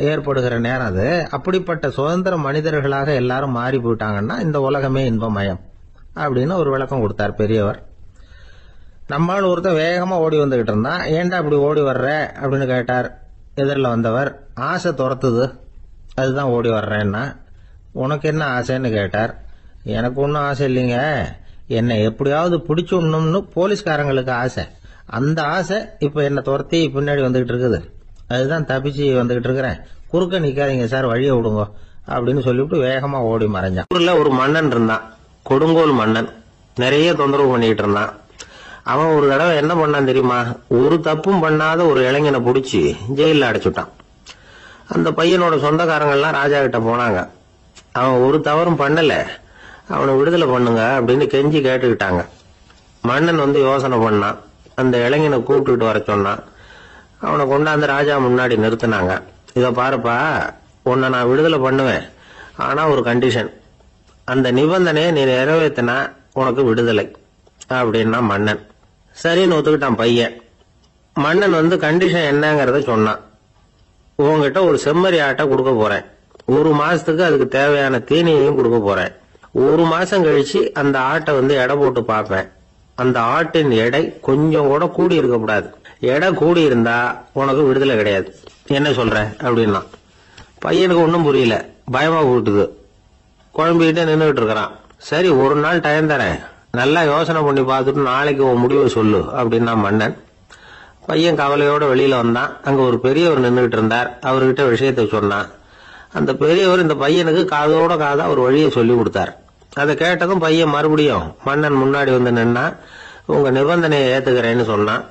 ஏற்படுகிற நேரம் அது. அப்படிப்பட்ட சுதந்திர மனிதர்களாக எல்லாரும் மாறி போயிட்டாங்கன்னா இந்த உலகமே இன்பமயம் அப்படின்னு ஒரு விளக்கம் கொடுத்தார் பெரியவர். நம்மால் ஒருத்தர் வேகமா ஓடி வந்துகிட்டு இருந்தான். ஏன்டா இப்படி ஓடி வர்ற அப்படின்னு கேட்டார் எதிரில் வந்தவர். ஆசை துரத்துது, அதுதான் ஓடி வர்றேன்னா. உனக்கு என்ன ஆசைன்னு கேட்டார். எனக்கு ஒன்றும் ஆசை இல்லைங்க, என்னை எப்படியாவது பிடிச்சுடணும்னு போலீஸ்காரங்களுக்கு ஆசை. அந்த ஆசை இப்ப என்னை துரத்தி பின்னாடி வந்துகிட்டு இருக்குது. அதுதான் தப்பிச்சு வந்துகிட்டு இருக்கிறேன். குறுக்க நிக்காதீங்க சார், வழியை விடுங்க அப்படின்னு சொல்லிவிட்டு வேகமா ஓடி மறைஞ்சான். ஊர்ல ஒரு மன்னன் இருந்தான், கொடுங்கோல் மன்னன். நிறைய தொந்தரவு பண்ணிட்டு இருந்தான். அவன் ஒரு தடவை என்ன பண்ணான் தெரியுமா? ஒரு தப்பும் பண்ணாத ஒரு இளைஞனை பிடிச்சி ஜெயில அடைச்சுட்டான். அந்த பையனோட சொந்தக்காரங்கள்லாம் ராஜா கிட்ட போனாங்க. அவன் ஒரு தவறும் பண்ணல, அவனை விடுதலை பண்ணுங்க அப்படின்னு கெஞ்சி கேட்டுக்கிட்டாங்க. மன்னன் வந்து யோசனை பண்ணான். அந்த இளைஞனை கூப்பிட்டுட்டு வர சொன்னான். அவனை கொண்டாந்து ராஜா முன்னாடி நிறுத்தினாங்க. இத பாருப்பா, உன்னை நான் விடுதலை பண்ணுவேன், ஆனா ஒரு கண்டிஷன். அந்த நிபந்தனையை நீ நிறைவேற்றினா உனக்கு விடுதலை அப்படின்னா மன்னன். சரின்னு ஒத்துக்கிட்டான் பையன். மன்னன் வந்து கண்டிஷன் என்னங்கறத சொன்னான். உங்ககிட்ட ஒரு செம்மறி ஆட்டை கொடுக்க போறேன். 1 மாசத்துக்கு அதுக்கு தேவையான தீனியையும் கொடுக்க போறேன். 1 மாசம் கழிச்சு அந்த ஆட்டை வந்து எடை போட்டு பார்ப்பேன். அந்த ஆட்டின் எடை கொஞ்சம் கூட கூடி இருக்கக்கூடாது. எடை கூடி இருந்தா உனக்கு விடுதலை கிடையாது. என்ன சொல்ற அப்படின்னா. பையனுக்கு ஒன்றும் புரியல, பயமா போட்டுது. குழம்பிக்கிட்டே நின்றுகிட்டு இருக்கிறான். சரி, ஒரு நாள் டைம் தரேன், நல்லா யோசனை பண்ணி பார்த்துட்டு நாளைக்கு உன் முடிவை சொல்லு அப்படின்னா மன்னன். பையன் கவலையோட வெளியில வந்தான். அங்க ஒரு பெரியவர் நின்றுகிட்டு இருந்தார். அவர்கிட்ட விஷயத்தை சொன்னான். அந்த பெரியவர் இந்த பையனுக்கு காதோட காதா ஒரு வழியை சொல்லி கொடுத்தார். அதை கேட்டதும் பையன் மறுபடியும் மன்னன் முன்னாடி வந்து நின்னா, உங்க நிபந்தனையை ஏத்துக்கிறேன்னு சொன்னான்.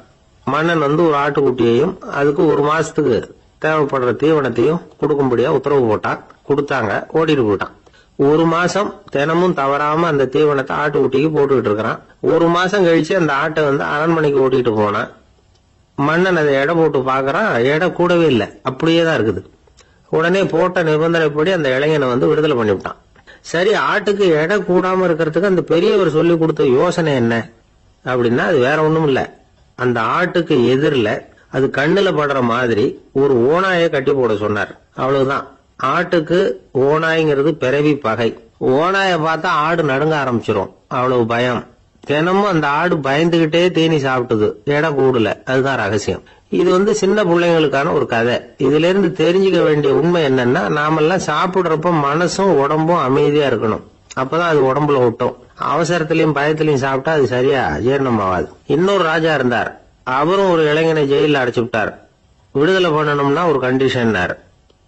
மன்னன் வந்து ஒரு ஆட்டுக்குட்டியையும் அதுக்கு 1 மாசத்துக்கு தேவைப்படுற தீவனத்தையும் கொடுக்கும்படியா உத்தரவு போட்டான். கொடுத்தாங்க, ஓடிட்டு போயிட்டான். 1 மாசம் தினமும் தவறாம அந்த தீவனத்தை ஆட்டுக்குட்டிக்கு போட்டுக்கிட்டு இருக்கிறான். 1 மாசம் கழிச்சு அந்த ஆட்டை வந்து அரண்மனைக்கு ஓட்டிட்டு போனான். மன்னன் அதை எடை போட்டு பாக்குறான், எடை கூடவே இல்லை, அப்படியே தான் இருக்குது. உடனே போட்ட நிபந்தனைப்படி அந்த இளைஞனை வந்து விடுதலை பண்ணிவிட்டான். சரி, ஆட்டுக்கு எடை கூடாம இருக்கிறதுக்கு அந்த பெரியவர் சொல்லி கொடுத்த யோசனை என்ன அப்படின்னா, அது வேற ஒண்ணும் இல்ல. அந்த ஆட்டுக்கு எதிரில் அது கண்ணுல படுற மாதிரி ஒரு ஓநாயை கட்டி போட சொன்னார். அவ்வளவுதான். ஆட்டுக்கு ஓநாய்ங்கிறது பிறவி பகை. ஓநாயை பார்த்தா ஆடு நடுங்க ஆரம்பிச்சிரும், அவ்வளவு பயம். தினமும் அந்த ஆடு பயந்துகிட்டே தேனி சாப்பிட்டது, எடை கூடல. அதுதான் ரகசியம். இது வந்து சின்ன பிள்ளைங்களுக்கான ஒரு கதை. இதுல இருந்து தெரிஞ்சுக்க வேண்டிய உண்மை என்னன்னா, நாமெல்லாம் சாப்பிடுறப்ப மனசும் உடம்பும் அமைதியா இருக்கணும். அப்பதான் அது உடம்புல ஒட்டும். அவசரத்திலையும் பயத்திலையும் சாப்பிட்டா அது சரியா ஜீரணம் ஆகாது. இன்னொரு ராஜா இருந்தார். அவரும் ஒரு இளைஞனை ஜெயில அடைச்சு விட்டார். விடுதலை பண்ணணும்னா ஒரு கண்டிஷன்.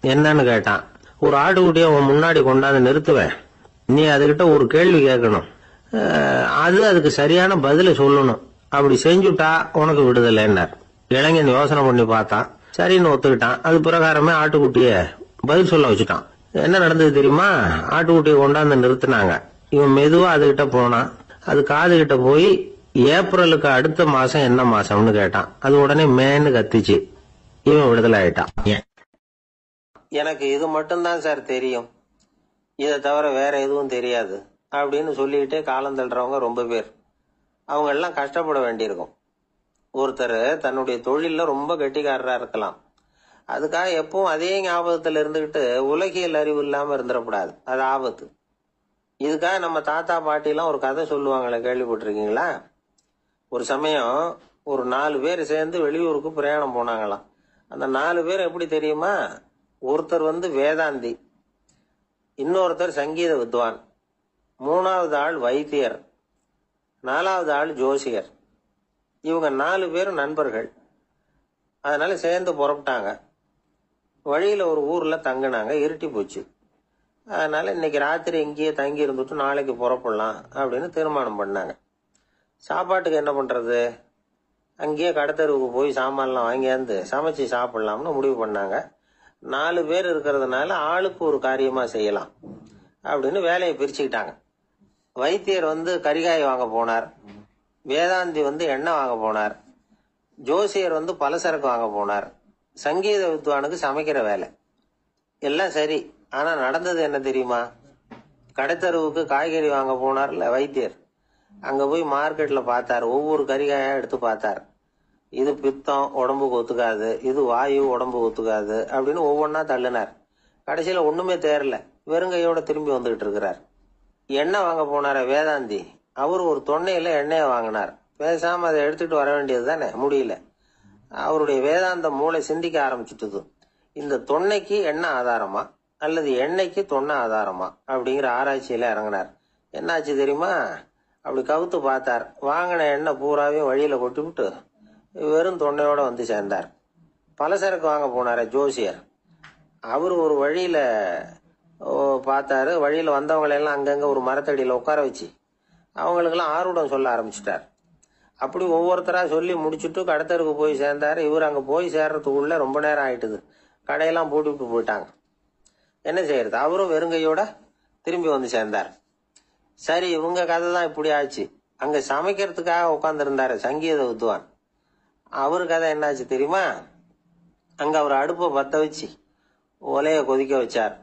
என்னன்னு கேட்டான். ஒரு ஆட்டுக்குட்டியை உன் முன்னாடி கொண்டாந்து நிறுத்துவேன், நீ அதுகிட்ட ஒரு கேள்வி கேட்கணும், அதுக்கு சரியான பதில சொல்லணும். அப்படி செஞ்சுட்டா உனக்கு விடுதலைன்னார். இளைஞன் யோசனை பண்ணி பார்த்தான். சரின்னு ஒத்துக்கிட்டான். அது பிரகாரமே ஆட்டுக்குட்டிய பதில் சொல்ல வச்சுட்டான். என்ன நடந்தது தெரியுமா? ஆட்டுக்குட்டியை கொண்டாந்து நிறுத்தினாங்க. இவன் மெதுவா அதுகிட்ட போனான். அது காது கிட்ட போய் ஏப்ரலுக்கு அடுத்த மாசம் என்ன மாசம்னு கேட்டான். அது உடனே மேன்னு கத்திச்சு. இவன் விடுதலை ஆயிட்டான். எனக்கு இது மட்டும்தான் சார் தெரியும், இதை தவிர வேற எதுவும் தெரியாது அப்படின்னு சொல்லிக்கிட்டே காலம் தள்ளுறவங்க ரொம்ப பேர். அவங்க எல்லாம் கஷ்டப்பட வேண்டியிருக்கும். ஒருத்தர் தன்னுடைய தொழில ரொம்ப கெட்டிக்காரரா இருக்கலாம். அதுக்காக எப்பவும் அதே ஞாபகத்துல இருந்துகிட்டு உலகியல் அறிவு இல்லாம இருந்துடக்கூடாது, அது ஆபத்து. இதுக்காக நம்ம தாத்தா பாட்டி எல்லாம் ஒரு கதை சொல்லுவாங்களே, கேள்விப்பட்டிருக்கீங்களா? ஒரு சமயம் ஒரு 4 பேர் சேர்ந்து வெளியூருக்கு பிரயாணம் போனாங்களாம். அந்த 4 பேர் எப்படி தெரியுமா? ஒருத்தர் வேதாந்தி, இன்னொருத்தர் சங்கீத வித்வான், 3வது ஆள் வைத்தியர், 4வது ஆள் ஜோசியர். இவங்க 4 பேரும் நண்பர்கள். அதனால சேர்ந்து புறப்பட்டாங்க. வழியில ஒரு ஊர்ல தங்கினாங்க. இருட்டி போச்சு. அதனால இன்னைக்கு ராத்திரி இங்கேயே தங்கி இருந்துட்டு நாளைக்கு புறப்படலாம் அப்படின்னு தீர்மானம் பண்ணாங்க. சாப்பாட்டுக்கு என்ன பண்றது? அங்கேயே கடத்தெருவுக்கு போய் சாமான்லாம் வாங்கியாந்து சமைச்சு சாப்பிடலாம்னு முடிவு பண்ணாங்க. 4 பேர் இருக்கிறதுனால ஆளுக்கு ஒரு காரியமா செய்யலாம் அப்படின்னு வேலையை பிரிச்சுக்கிட்டாங்க. வைத்தியர் கரிகாய் வாங்க போனார், வேதாந்தி எண்ணெய் வாங்க போனார், ஜோசியர் பலசரக்கு வாங்க போனார், சங்கீத வித்வானுக்கு சமைக்கிற வேலை. எல்லாம் சரி. ஆனா நடந்தது என்ன தெரியுமா? கடைத்தெருவுக்கு காய்கறி வாங்க போனார்ல வைத்தியர், அங்க போய் மார்க்கெட்ல பார்த்தார். ஒவ்வொரு கரிகாயா எடுத்து பார்த்தார். இது பித்தம், உடம்புக்கு ஒத்துக்காது, இது வாயு, உடம்புக்கு ஒத்துக்காது அப்படின்னு ஒவ்வொன்னா தள்ளினார். கடைசியில ஒண்ணுமே தேரல. வெறுங்கையோட திரும்பி வந்துகிட்டு இருக்கிறார். எண்ணெய் வாங்க போனார வேதாந்தி, அவர் ஒரு தொன்னையில எண்ணெயை வாங்கினார். பேசாம அதை எடுத்துட்டு வர வேண்டியது தானே, முடியல. அவருடைய வேதாந்த மூளை சிந்திக்க ஆரம்பிச்சுட்டுது. இந்த தொன்னைக்கு எண்ணெய் ஆதாரமா அல்லது எண்ணெய்க்கு தொன்னை ஆதாரமா அப்படிங்கிற ஆராய்ச்சியில இறங்கினார். என்னாச்சு தெரியுமா? அப்படி கவுத்து பார்த்தார். வாங்கின எண்ணெய் பூராவையும் வழியில கொட்டிவிட்டு வெறும் தொன்னையோட சேர்ந்தார். பலசரக்கு வாங்க போனார ஜோசியர், அவரு ஒரு வழியில பார்த்தாரு. வழியில வந்தவங்களெல்லாம் அங்கங்க ஒரு மரத்தடியில உட்கார வச்சு அவங்களுக்கெல்லாம் ஆர்வம் சொல்ல ஆரம்பிச்சுட்டார். அப்படி ஒவ்வொருத்தரா சொல்லி முடிச்சுட்டு கடத்தருக்கு போய் சேர்ந்தாரு. இவர் அங்க போய் சேர்றதுக்குள்ள ரொம்ப நேரம் ஆயிட்டுது. கடையெல்லாம் பூட்டிவிட்டு போயிட்டாங்க. என்ன செய்யறது? அவரும் வெறுங்கையோட திரும்பி சேர்ந்தார். சரி, இவங்க கதை தான் இப்படி ஆச்சு. அங்க சமைக்கிறதுக்காக உட்கார்ந்து சங்கீத வித்வான், அவரு கதை என்னாச்சு தெரியுமா? அங்க அவர் அடுப்பை பத்த வச்சு ஒலைய கொதிக்க வச்சார்.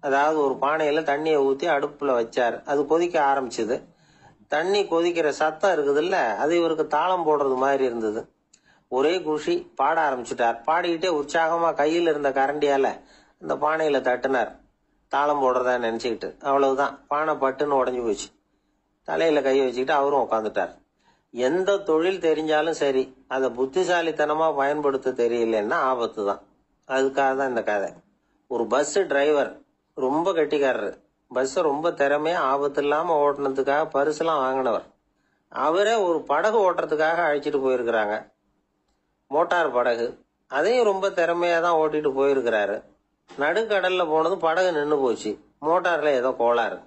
அதாவது ஒரு பானையில தண்ணியை ஊத்தி அடுப்புல வச்சார். அது கொதிக்க ஆரம்பிச்சது. தண்ணி கொதிக்கிற சத்தம் இருக்குதுல்ல, அது இவருக்கு தாளம் போடுறது மாதிரி இருந்தது. ஒரே குஷி, பாட ஆரம்பிச்சுட்டார். பாடிக்கிட்டே உற்சாகமா கையில் இருந்த கரண்டியால அந்த பானையில தட்டினார், தாளம் போடுறதா நினைச்சுக்கிட்டு. அவ்வளவுதான், பானை பட்டுன்னு உடஞ்சு போச்சு. தலையில கையை வச்சுக்கிட்டு அவரும் உட்காந்துட்டார். எந்த தொழில் தெரிஞ்சாலும் சரி, அதை புத்திசாலித்தனமா பயன்படுத்த தெரியலன்னா ஆபத்து தான். அதுக்காக தான் இந்த கதை. ஒரு பஸ் டிரைவர் ரொம்ப கெட்டிக்காரரு. பஸ் ரொம்ப திறமையா ஆபத்து இல்லாம ஓட்டுனதுக்காக பரிசுலாம் வாங்கினவர். அவரே ஒரு படகு ஓட்டுறதுக்காக அழைச்சிட்டு போயிருக்கிறாங்க, மோட்டார் படகு. அதையும் ரொம்ப திறமையா தான் ஓட்டிட்டு போயிருக்கிறாரு. நடுக்கடல்ல போனதும் படகு நின்று போச்சு. மோட்டார்ல ஏதோ கோளாறு.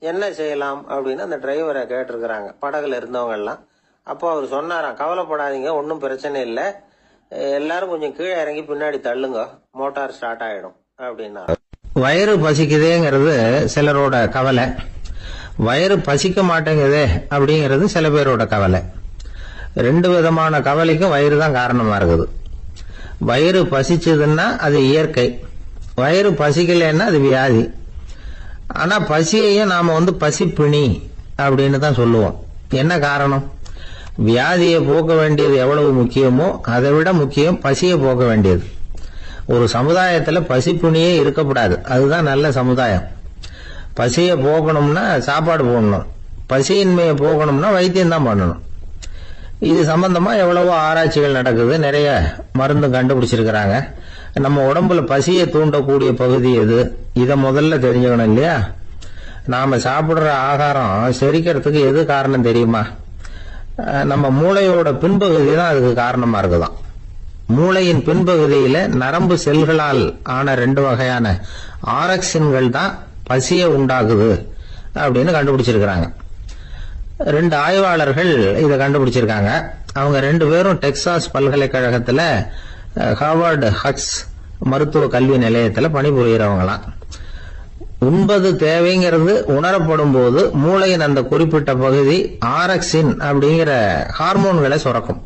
என்ன செய்யலாம் அப்படின்னு அந்த டிரைவரை கேட்டிருக்கிறாங்க படகுல இருந்தவங்க எல்லாம். அப்போ அவர் சொன்னாராம், கவலைப்படாதீங்க, ஒன்னும் பிரச்சனை இல்லை, எல்லாரும் கொஞ்சம் கீழே இறங்கி பின்னாடி தள்ளுங்க, மோட்டார் ஸ்டார்ட் ஆயிடும் அப்படின்னா. வயிறு பசிக்குதேங்கிறது சிலரோட கவலை, வயிறு பசிக்க மாட்டேங்குதே அப்படிங்கிறது சில பேரோட கவலை. 2 விதமான கவலைக்கும் வயிறு தான் காரணமா இருக்குது. வயிறு பசிச்சதுன்னா அது இயற்கை, வயிறு பசிக்கலைன்னா அது வியாதி. ஆனா பசியையும் நாம பசிப்பிணி அப்படின்னு தான் சொல்லுவோம். என்ன காரணம்? வியாதியை போக்க வேண்டியது எவ்வளவு முக்கியமோ அதை விட முக்கியம் பசியை போக்க வேண்டியது. ஒரு சமுதாயத்துல பசிப்பிணியே இருக்கக்கூடாது, அதுதான் நல்ல சமுதாயம். பசியை போகணும்னா சாப்பாடு போடணும், பசியின்மையை போகணும்னா வைத்தியம் தான் பண்ணணும். இது சம்பந்தமா எவ்வளவோ ஆராய்ச்சிகள் நடக்குது, நிறைய மருந்து கண்டுபிடிச்சிருக்கிறாங்க. நம்ம உடம்புல பசியை தூண்டக்கூடிய பகுதி எது, இதை முதல்ல தெரிஞ்சுக்கணும் இல்லையா? நாம சாப்பிடுற ஆகாரம் செரிக்கிறதுக்கு எது காரணம் தெரியுமா? நம்ம மூளையோட பின்பகுதி தான் அதுக்கு காரணமா இருக்குதாம். மூளையின் பின்பகுதியில நரம்பு செல்களால் ஆன 2 வகையான ஆரக்சின்கள் தான் பசியை உண்டாக்குது அப்படின்னு கண்டுபிடிச்சிருக்கிறாங்க. 2 ஆய்வாளர்கள் இதை கண்டுபிடிச்சிருக்காங்க. அவங்க 2 பேரும் டெக்சாஸ் பல்கலைக்கழகத்துல ஹார்வர்டு ஹக்ஸ் மருத்துவ கல்வி நிலையத்துல பணிபுரியறவங்களாம். உண்பது தேவைங்கிறது உணரப்படும் போது மூளையின் அந்த குறிப்பிட்ட பகுதி ஆரக்சின் அப்படிங்கிற ஹார்மோன்களை சுரக்கும்.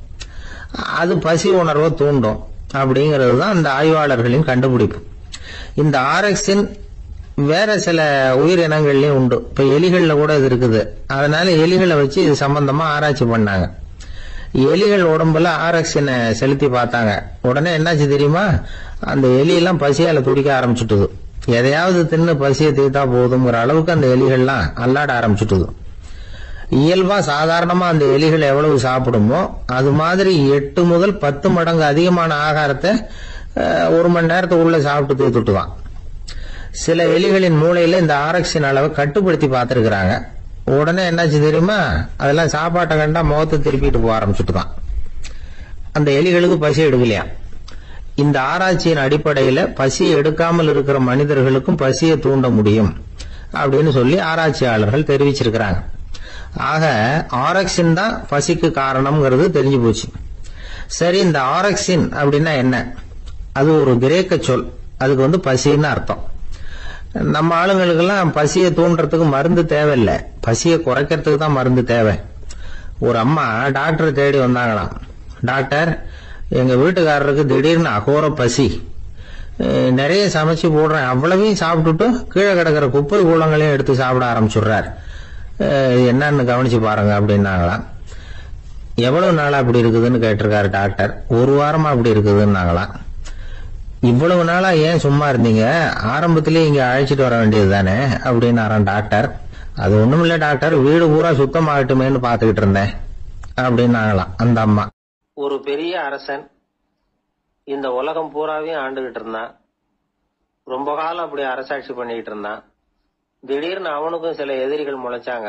அது பசி உணர்வை தூண்டும் அப்படிங்கிறது தான் அந்த ஆய்வாளர்களின் கண்டுபிடிப்பு. இந்த ஆரக்சின் வேற சில உயிரினங்கள்லயும் உண்டு. இப்ப எலிகள்ல கூட இது இருக்குது. அதனால எலிகளை வச்சு இது சம்பந்தமா ஆராய்ச்சி பண்ணாங்க. எலிகள் உடம்புல ஆரக்சினை செலுத்தி பார்த்தாங்க. உடனே என்னாச்சு தெரியுமா? அந்த எலியெல்லாம் பசியால துடிக்க ஆரம்பிச்சுட்டுது. எதையாவது தின்னு பசியை தீர்த்தா போதுங்கிற அளவுக்கு அந்த எலிகள்லாம் அல்லாட ஆரம்பிச்சுட்டுது. இயல்பா சாதாரணமா அந்த எலிகள் எவ்வளவு சாப்பிடுமோ அது மாதிரி 8 முதல் 10 மடங்கு அதிகமான ஆகாரத்தை 1 மணி நேரத்துக்குள்ள சாப்பிட்டு தீர்த்துட்டுதான். சில எலிகளின் மூளையில இந்த ஆரக்சின் அளவை கட்டுப்படுத்தி பார்த்திருக்கிறாங்க. உடனே என்னாச்சு தெரியுமா, அதெல்லாம் சாப்பாட்டை கண்டா முகத்தை திருப்பிட்டு போக ஆரம்பிச்சுட்டுதான். அந்த எலிகளுக்கு பசி எடுக்கலையா. இந்த ஆராய்ச்சியின் அடிப்படையில பசி எடுக்காமல் இருக்கிற மனிதர்களுக்கும் பசியை தூண்ட முடியும் அப்படின்னு சொல்லி ஆராய்ச்சியாளர்கள் தெரிவிச்சிருக்கிறாங்க. ஆக ஆரக்சின் தான் பசிக்கு காரணம்ங்கிறது தெரிஞ்சு போச்சு. சரி, இந்த ஆரக்சின் அப்படின்னா என்ன? அது ஒரு கிரேக்க சொல். அதுக்கு பசின்னு அர்த்தம். நம்ம ஆளுங்களுக்கெல்லாம் பசியை தூண்டுறதுக்கு மருந்து தேவையில்லை, பசியை குறைக்கிறதுக்கு தான் மருந்து தேவை. ஒரு அம்மா டாக்டரை தேடி வந்தாங்களாம். டாக்டர், எங்க வீட்டுக்காரருக்கு திடீர்னு அகோர பசி, நிறைய சமைச்சு போடுறேன், அவ்வளவையும் சாப்பிட்டுட்டு கீழே கிடக்கிற குப்பை கூலங்களையும் எடுத்து சாப்பிட ஆரம்பிச்சுடுறார், என்னன்னு கவனிச்சு பாருங்க அப்படின்னாங்களாம். எவ்வளவு நாளா அப்படி இருக்குதுன்னு கேட்டிருக்காரு டாக்டர். 1 வாரமா அப்படி இருக்குதுன்னாங்களாம். இவ்வளவு நாளா ஏன் சும்மா இருந்தீங்க, ஆரம்பத்திலேயே இங்க அழைச்சிட்டு வர வேண்டியது தானே அப்படின்னாராம் டாக்டர். அது ஒண்ணுமில்ல டாக்டர், வீடு பூரா சுத்தமாகட்டுமேன்னு பாத்துக்கிட்டு இருந்தேன் அப்படின்னாங்களாம் அந்த அம்மா. ஒரு பெரிய அரசன் இந்த உலகம் பூராவையும் ஆண்டுகிட்டு இருந்தான். ரொம்ப காலம் அப்படி அரசாட்சி பண்ணிக்கிட்டு இருந்தான். திடீர்னு அவனுக்கும் சில எதிரிகள் முளைச்சாங்க.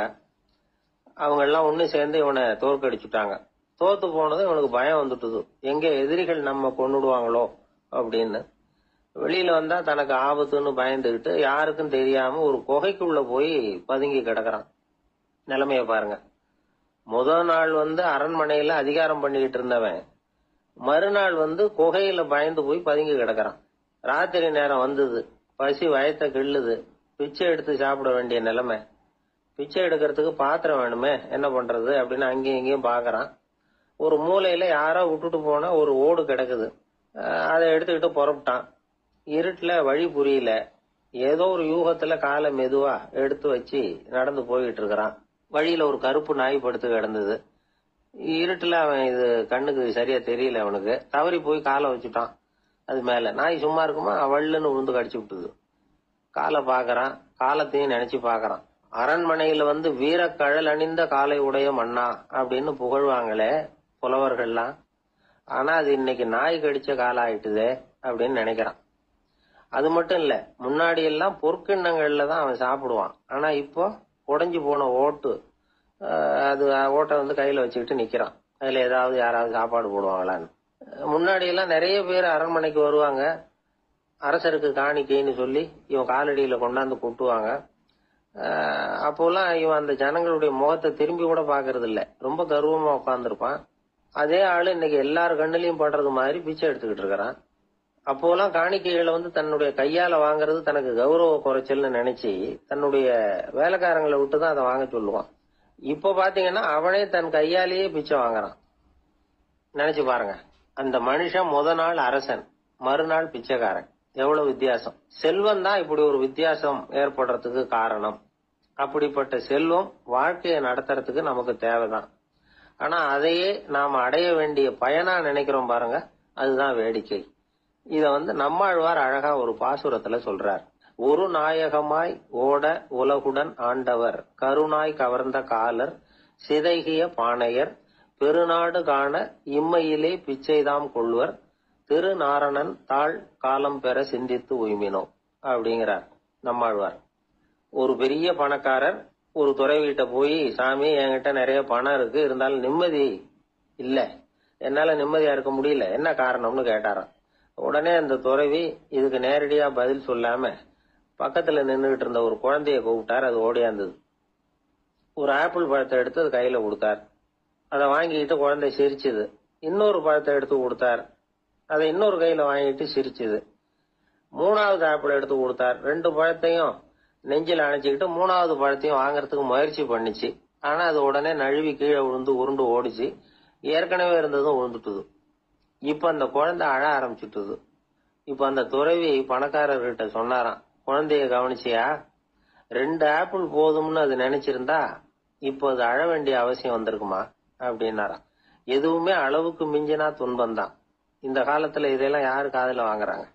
அவங்க எல்லாம் ஒண்ணு சேர்ந்து இவனை தோற்கடிச்சுட்டாங்க. தோத்து போனதும் இவனுக்கு பயம் வந்துட்டுது, எங்க எதிரிகள் நம்ம கொன்னுடுவாங்களோ அப்படின்னு. வெளியில வந்தா தனக்கு ஆபத்துன்னு பயந்துகிட்டு யாருக்கும் தெரியாம ஒரு குகைக்குள்ள போய் பதுங்கி கிடக்குறான். நிலைமைய பாருங்க. முதல் நாள் அரண்மனையில அதிகாரம் பண்ணிக்கிட்டு இருந்தவன் மறுநாள் குகையில பயந்து போய் பதுங்கி கிடக்குறான். ராத்திரி நேரம் வந்தது, பசி வயத்தை கிள்ளுது, பிச்சை எடுத்து சாப்பிட வேண்டிய நிலைமை. பிச்சை எடுக்கிறதுக்கு பாத்திரம் வேணுமே, என்ன பண்றது அப்படின்னு அங்கேயும் இங்கேயும் பாக்குறான். ஒரு மூலையில யாரோ விட்டுட்டு போன ஒரு ஓடு கிடக்குது, அதை எடுத்துக்கிட்டு புறப்பட்டான். இருட்டுல வழி புரியல, ஏதோ ஒரு யூகத்துல காலை மெதுவா எடுத்து வச்சு நடந்து போயிட்டு இருக்கிறான். வழியில ஒரு கருப்பு நாய் படுத்து கிடந்தது. இருட்டுல அவன் இது கண்ணுக்கு சரியா தெரியல, அவனுக்கு தவறி போய் காலை வச்சுட்டான் அது மேல. நாய் சும்மா இருக்குமா, வள்ளுன்னு உழுந்து கடிச்சு விட்டுது. காலை பாக்குறான், காலத்தையும் நினைச்சு பாக்குறான். அரண்மனையில வீரக்கழல் அணிந்த காலை உடைய மன்னா அப்படின்னு புகழ்வாங்களே புலவர்கள்லாம், ஆனா அது இன்னைக்கு நாய் கடிச்ச காலம் ஆயிட்டுதே அப்படின்னு நினைக்கிறான். அது மட்டும் இல்ல, முன்னாடி எல்லாம் பொற்கிண்ணங்கள்ல தான் அவன் சாப்பிடுவான். ஆனா இப்போ உடைஞ்சு போன ஓட்டு, அது ஓட்டை கையில வச்சுக்கிட்டு நிக்கிறான். அதுல ஏதாவது யாராவது சாப்பாடு போடுவாங்களான்னு. முன்னாடி எல்லாம் நிறைய பேர் அரண்மனைக்கு வருவாங்க, அரசருக்கு காணிக்கைன்னு சொல்லி இவன் காலடியில கொண்டாந்து கொட்டுவாங்க. அப்போலாம் இவன் அந்த ஜனங்களுடைய முகத்தை திரும்பி கூட பாக்குறது இல்ல, ரொம்ப கர்வமா உட்கார்ந்துருப்பான். அதே ஆளு இன்னைக்கு எல்லாரு கண்ணுலயும் படுறது மாதிரி பிச்சை எடுத்துக்கிட்டு இருக்கிறான். அப்போலாம் காணிக்கைகளை தன்னுடைய கையால வாங்குறது தனக்கு கௌரவ குறைச்சல்னு நினைச்சு தன்னுடைய வேலைக்காரங்களை விட்டுதான் அதை வாங்க சொல்லுவான். இப்ப பாத்தீங்கன்னா அவனே தன் கையாலேயே பிச்சை வாங்குறான். நினைச்சு பாருங்க, அந்த மனுஷன் நாள் அரசன், மறுநாள் பிச்சைக்காரன், எவ்வளவு வித்தியாசம். செல்வம் தான் இப்படி ஒரு வித்தியாசம் ஏற்படுறதுக்கு காரணம். அப்படிப்பட்ட செல்வம் வாழ்க்கையை நடத்துறதுக்கு நமக்கு தேவைதான். ஆனா அதையே நாம அடைய வேண்டிய பயனா நினைக்கிறோம் பாருங்க, அதுதான் வேடிக்கை. இத நம்மாழ்வார் அழகா ஒரு பாசுரத்துல சொல்றார். ஒரு நாயகமாய் ஓட உலகுடன் ஆண்டவர், கருணாய் கவர்ந்த காலர், சிதைகிய பானையர், பெருநாடு காண இம்மையிலே பிச்சைதாம் கொள்வர், திருநாரணன் தாழ் காலம் பெற சிந்தித்து உய்மினோ அப்படிங்கிறார் நம்மாழ்வார். ஒரு பெரிய பணக்காரர் ஒரு துறவிகிட்ட போய், சாமி என்கிட்ட நிறைய பணம் இருக்கு, இருந்தாலும் நிம்மதி இல்ல, என்னால நிம்மதியா இருக்க முடியல, என்ன காரணம்னு கேட்டாராம். உடனே அந்த துறவி இதுக்கு நேரடியா பதில் சொல்லாம பக்கத்துல நின்றுகிட்டு இருந்த ஒரு குழந்தைய கூப்பிட்டார். அது ஓடியாந்தது. ஒரு ஆப்பிள் பழத்தை எடுத்து அது கையில கொடுத்தார். அதை வாங்கிட்டு குழந்தை சிரிச்சுது. இன்னொரு பழத்தை எடுத்து கொடுத்தார். அதை இன்னொரு கையில வாங்கிட்டு சிரிச்சுது. 3வது ஆப்பிள் எடுத்து கொடுத்தார். 2 பழத்தையும் நெஞ்சில் அணைச்சிக்கிட்டு 3வது பழத்தையும் வாங்கறதுக்கு முயற்சி பண்ணிச்சு. ஆனா அது உடனே நழுவி கீழே விழுந்து உருண்டு ஓடிச்சு. ஏற்கனவே இருந்ததும் விழுந்துட்டுது. இப்ப அந்த குழந்தை அழ ஆரம்பிச்சுட்டுது. இப்ப அந்த துறவி பணக்காரர்கிட்ட சொன்னாராம், குழந்தைய கவனிச்சியா, 2 ஆப்பிள் போதும்னு அது நினைச்சிருந்தா இப்போ அது அழ வேண்டிய அவசியம் வந்திருக்குமா அப்படின்னாராம். எதுவுமே அளவுக்கு மிஞ்சினா துன்பம் தான். இந்த காலத்துல இதெல்லாம் யாரு காதுல வாங்குறாங்க?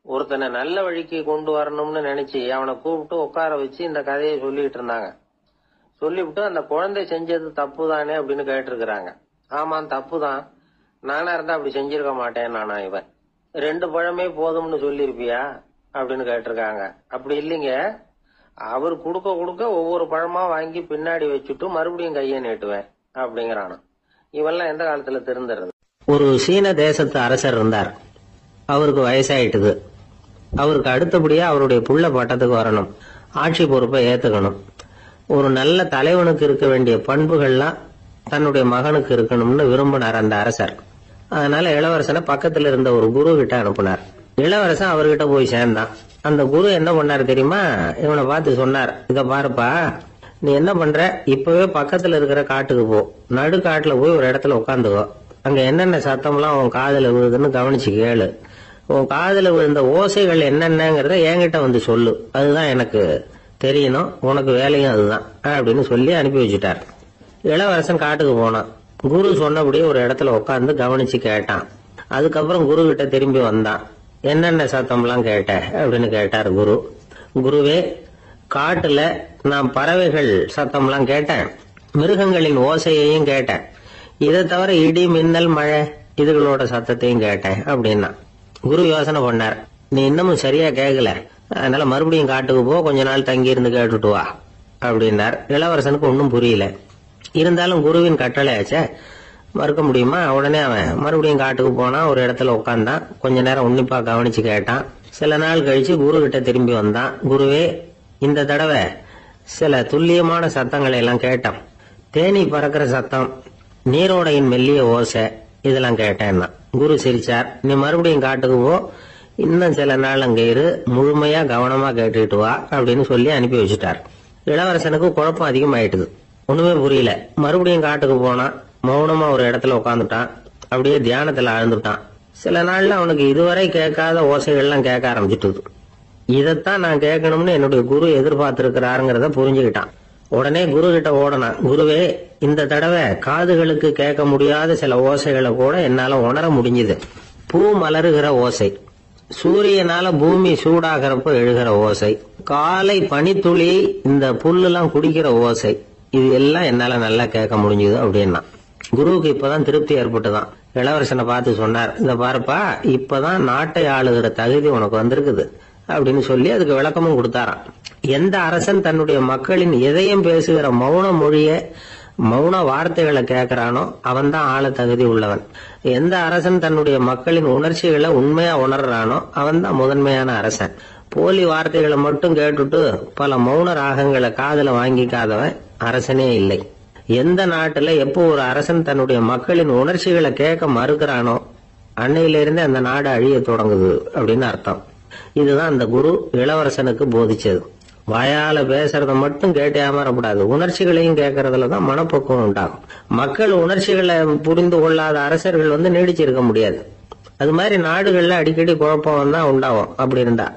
ஒருத்தனை நல்ல வழிக்கு கொண்டு வரணும்னு நினைச்சு அவனை கூப்பிட்டு உட்கார வச்சு இந்த கதையை சொல்லிட்டு இருந்தாங்க. சொல்லிவிட்டு அந்த குழந்தை செஞ்சது தப்பு தானே அப்படின்னு கேட்டிருக்கிறாங்க. ஆமா தப்பு தான், நானா இருந்தா அப்படி செஞ்சிருக்க மாட்டேன் நானா இவன். 2 பழமே போதும்னு சொல்லிருப்பியா அப்படின்னு கேட்டிருக்காங்க. அப்படி இல்லைங்க, அவர் கொடுக்க கொடுக்க ஒவ்வொரு பழமா வாங்கி பின்னாடி வச்சுட்டு மறுபடியும் கையை நீட்டுவேன் அப்படிங்கிறானா. இவெல்லாம் எந்த காலத்துல திருந்துறது? ஒரு சீன தேசத்து அரசர் இருந்தார். அவருக்கு வயசாயிட்டுது. அவருக்கு அடுத்தபடியா அவருடைய புள்ள பட்டத்துக்கு வரணும், ஆட்சி பொறுப்பை ஏத்துக்கணும். ஒரு நல்ல தலைவனுக்கு இருக்க வேண்டிய பண்புகள்லாம் தன்னுடைய மகனுக்கு இருக்கணும்னு விரும்பினார் அந்த அரசர். அதனால இளவரசனை பக்கத்துல இருந்த ஒரு குரு கிட்ட அனுப்புனார். இளவரசன் அவர்கிட்ட போய் சேர்ந்தான். அந்த குரு என்ன பண்ணாரு தெரியுமா? இவனை பார்த்து சொன்னார், இத பாருப்பா, நீ என்ன பண்ற, இப்பவே பக்கத்துல இருக்கிற காட்டுக்கு போ, நடு காட்டுல போய் ஒரு இடத்துல உட்காந்துக்கோ. அங்க என்னென்ன சத்தம்லாம் உன் காதுல விழுதுன்னு கவனிச்சு கேளு. உன் காதுல விழுந்த ஓசைகள் என்னென்னங்கிறத என்கிட்ட வந்து சொல்லு, அதுதான் எனக்கு தெரியணும், உனக்கு வேலையும் அதுதான் அப்படின்னு சொல்லி அனுப்பி வச்சுட்டார். இளவரசன் காட்டுக்கு போனான். குரு சொன்னபடியே ஒரு இடத்துல உட்காந்து கவனிச்சு கேட்டான். அதுக்கப்புறம் குரு கிட்ட திரும்பி வந்தான். என்னென்ன சத்தம்லாம் கேட்ட அப்படின்னு கேட்டார் குரு. குருவே, காட்டுல நான் பறவைகள் சத்தம்லாம் கேட்டேன், மிருகங்களின் ஓசையையும் கேட்டேன், இதை தவிர இடி மின்னல் மழை இதுகளோட சத்தத்தையும் கேட்டேன் அப்படின்னா. குரு யோசனை பண்ணார், நீ இன்னமும் சரியா கேட்கல, அதனால மறுபடியும் காட்டுக்கு போ, கொஞ்ச நாள் தங்கி இருந்து கேட்டுட்டு வா அப்படின்னார். இளவரசனுக்கு ஒன்னும் புரியல. இருந்தாலும் குருவின் கட்டளையாச்சே, மறுக்க முடியுமா? உடனே அவன் மறுபடியும் காட்டுக்கு போனான். ஒரு இடத்துல உட்கார்ந்தான். கொஞ்ச நேரம் உன்னிப்பா கவனிச்சு கேட்டான். சில நாள் கழிச்சு குரு கிட்ட திரும்பி வந்தான். குருவே, இந்த தடவை சில துல்லியமான சத்தங்களை எல்லாம் கேட்டான். தேனி பறக்கிற சத்தம், நீரோடையின் மெல்லிய ஓசை, இதெல்லாம் கேட்டேன்னா. குரு சிரிச்சார். நீ மறுபடியும் காட்டுக்கு போ, இன்னும் சில நாள் அங்க இரு, முழுமையா கவனமா கேட்டுக்கிட்டு வா அப்படின்னு சொல்லி அனுப்பி வச்சுட்டார். இளவரசனுக்கு குழப்பம் அதிகமாயிட்டுது. ஒண்ணுமே புரியல. மறுபடியும் காட்டுக்கு போனான். மௌனமா ஒரு இடத்துல உட்காந்துட்டான். அப்படியே தியானத்துல ஆழ்ந்துட்டான். சில நாள்ல அவனுக்கு இதுவரை கேட்காத ஓசைகள்லாம் கேட்க ஆரம்பிச்சுட்டுது. இதைத்தான் நான் கேட்கணும்னு என்னுடைய குரு எதிர்பார்த்திருக்கிறாருங்கிறத புரிஞ்சுக்கிட்டான். உடனே குரு கிட்ட ஓடனான். குருவே, இந்த தடவை காதுகளுக்கு கேட்க முடியாத சில ஓசைகளை கூட என்னால உணர முடிஞ்சுது. பூ மலருகிற ஓசை, சூரியனால பூமி சூடாகிறப்ப எழுகிற ஓசை, காலை பனித்துளி இந்த புல்லுலாம் குடிக்கிற ஓசை, இது எல்லாம் என்னால நல்லா கேட்க முடிஞ்சது அப்படின்னா. குருவுக்கு இப்பதான் திருப்தி ஏற்பட்டுதான். இளவரசனை பார்த்து சொன்னார், இந்த பாருப்பா, இப்பதான் நாட்டை ஆளுகிற தகுதி உனக்கு வந்திருக்குது அப்படின்னு சொல்லி அதுக்கு விளக்கமும் கொடுத்தாராம். எந்த அரசன் தன்னுடைய மக்களின் எதையும் பேசுகிற மௌன மொழிய, மௌன வார்த்தைகளை கேட்கிறானோ அவன் தான் ஆள தகுதி உள்ளவன். எந்த அரசன் தன்னுடைய மக்களின் உணர்ச்சிகளை உண்மையா உணர்றானோ அவன் தான் முதன்மையான அரசன். போலி வார்த்தைகளை மட்டும் கேட்டுட்டு பல மௌன ராகங்களை காதுல வாங்கிக்காதவன் அரசனே இல்லை. எந்த நாட்டுல எப்போ ஒரு அரசன் தன்னுடைய மக்களின் உணர்ச்சிகளை கேட்க மறுக்கிறானோ அன்னையிலிருந்து அந்த நாடு அழிய தொடங்குது அப்படின்னு அர்த்தம். இதுதான் அந்த குரு இளவரசனுக்கு போதிச்சது. வாயால பேசுறத மட்டும் கேட்டு ஏமாறக்கூடாது, உணர்ச்சிகளையும் கேட்கறதுலதான் மனப்பக்குவம் உண்டாகும். மக்கள் உணர்ச்சிகளை புரிந்து கொள்ளாத அரசர்கள் நீடிச்சிருக்க முடியாது. அது மாதிரி நாடுகள்ல அடிக்கடி குழப்பம் தான் உண்டாகும். அப்படி இருந்தா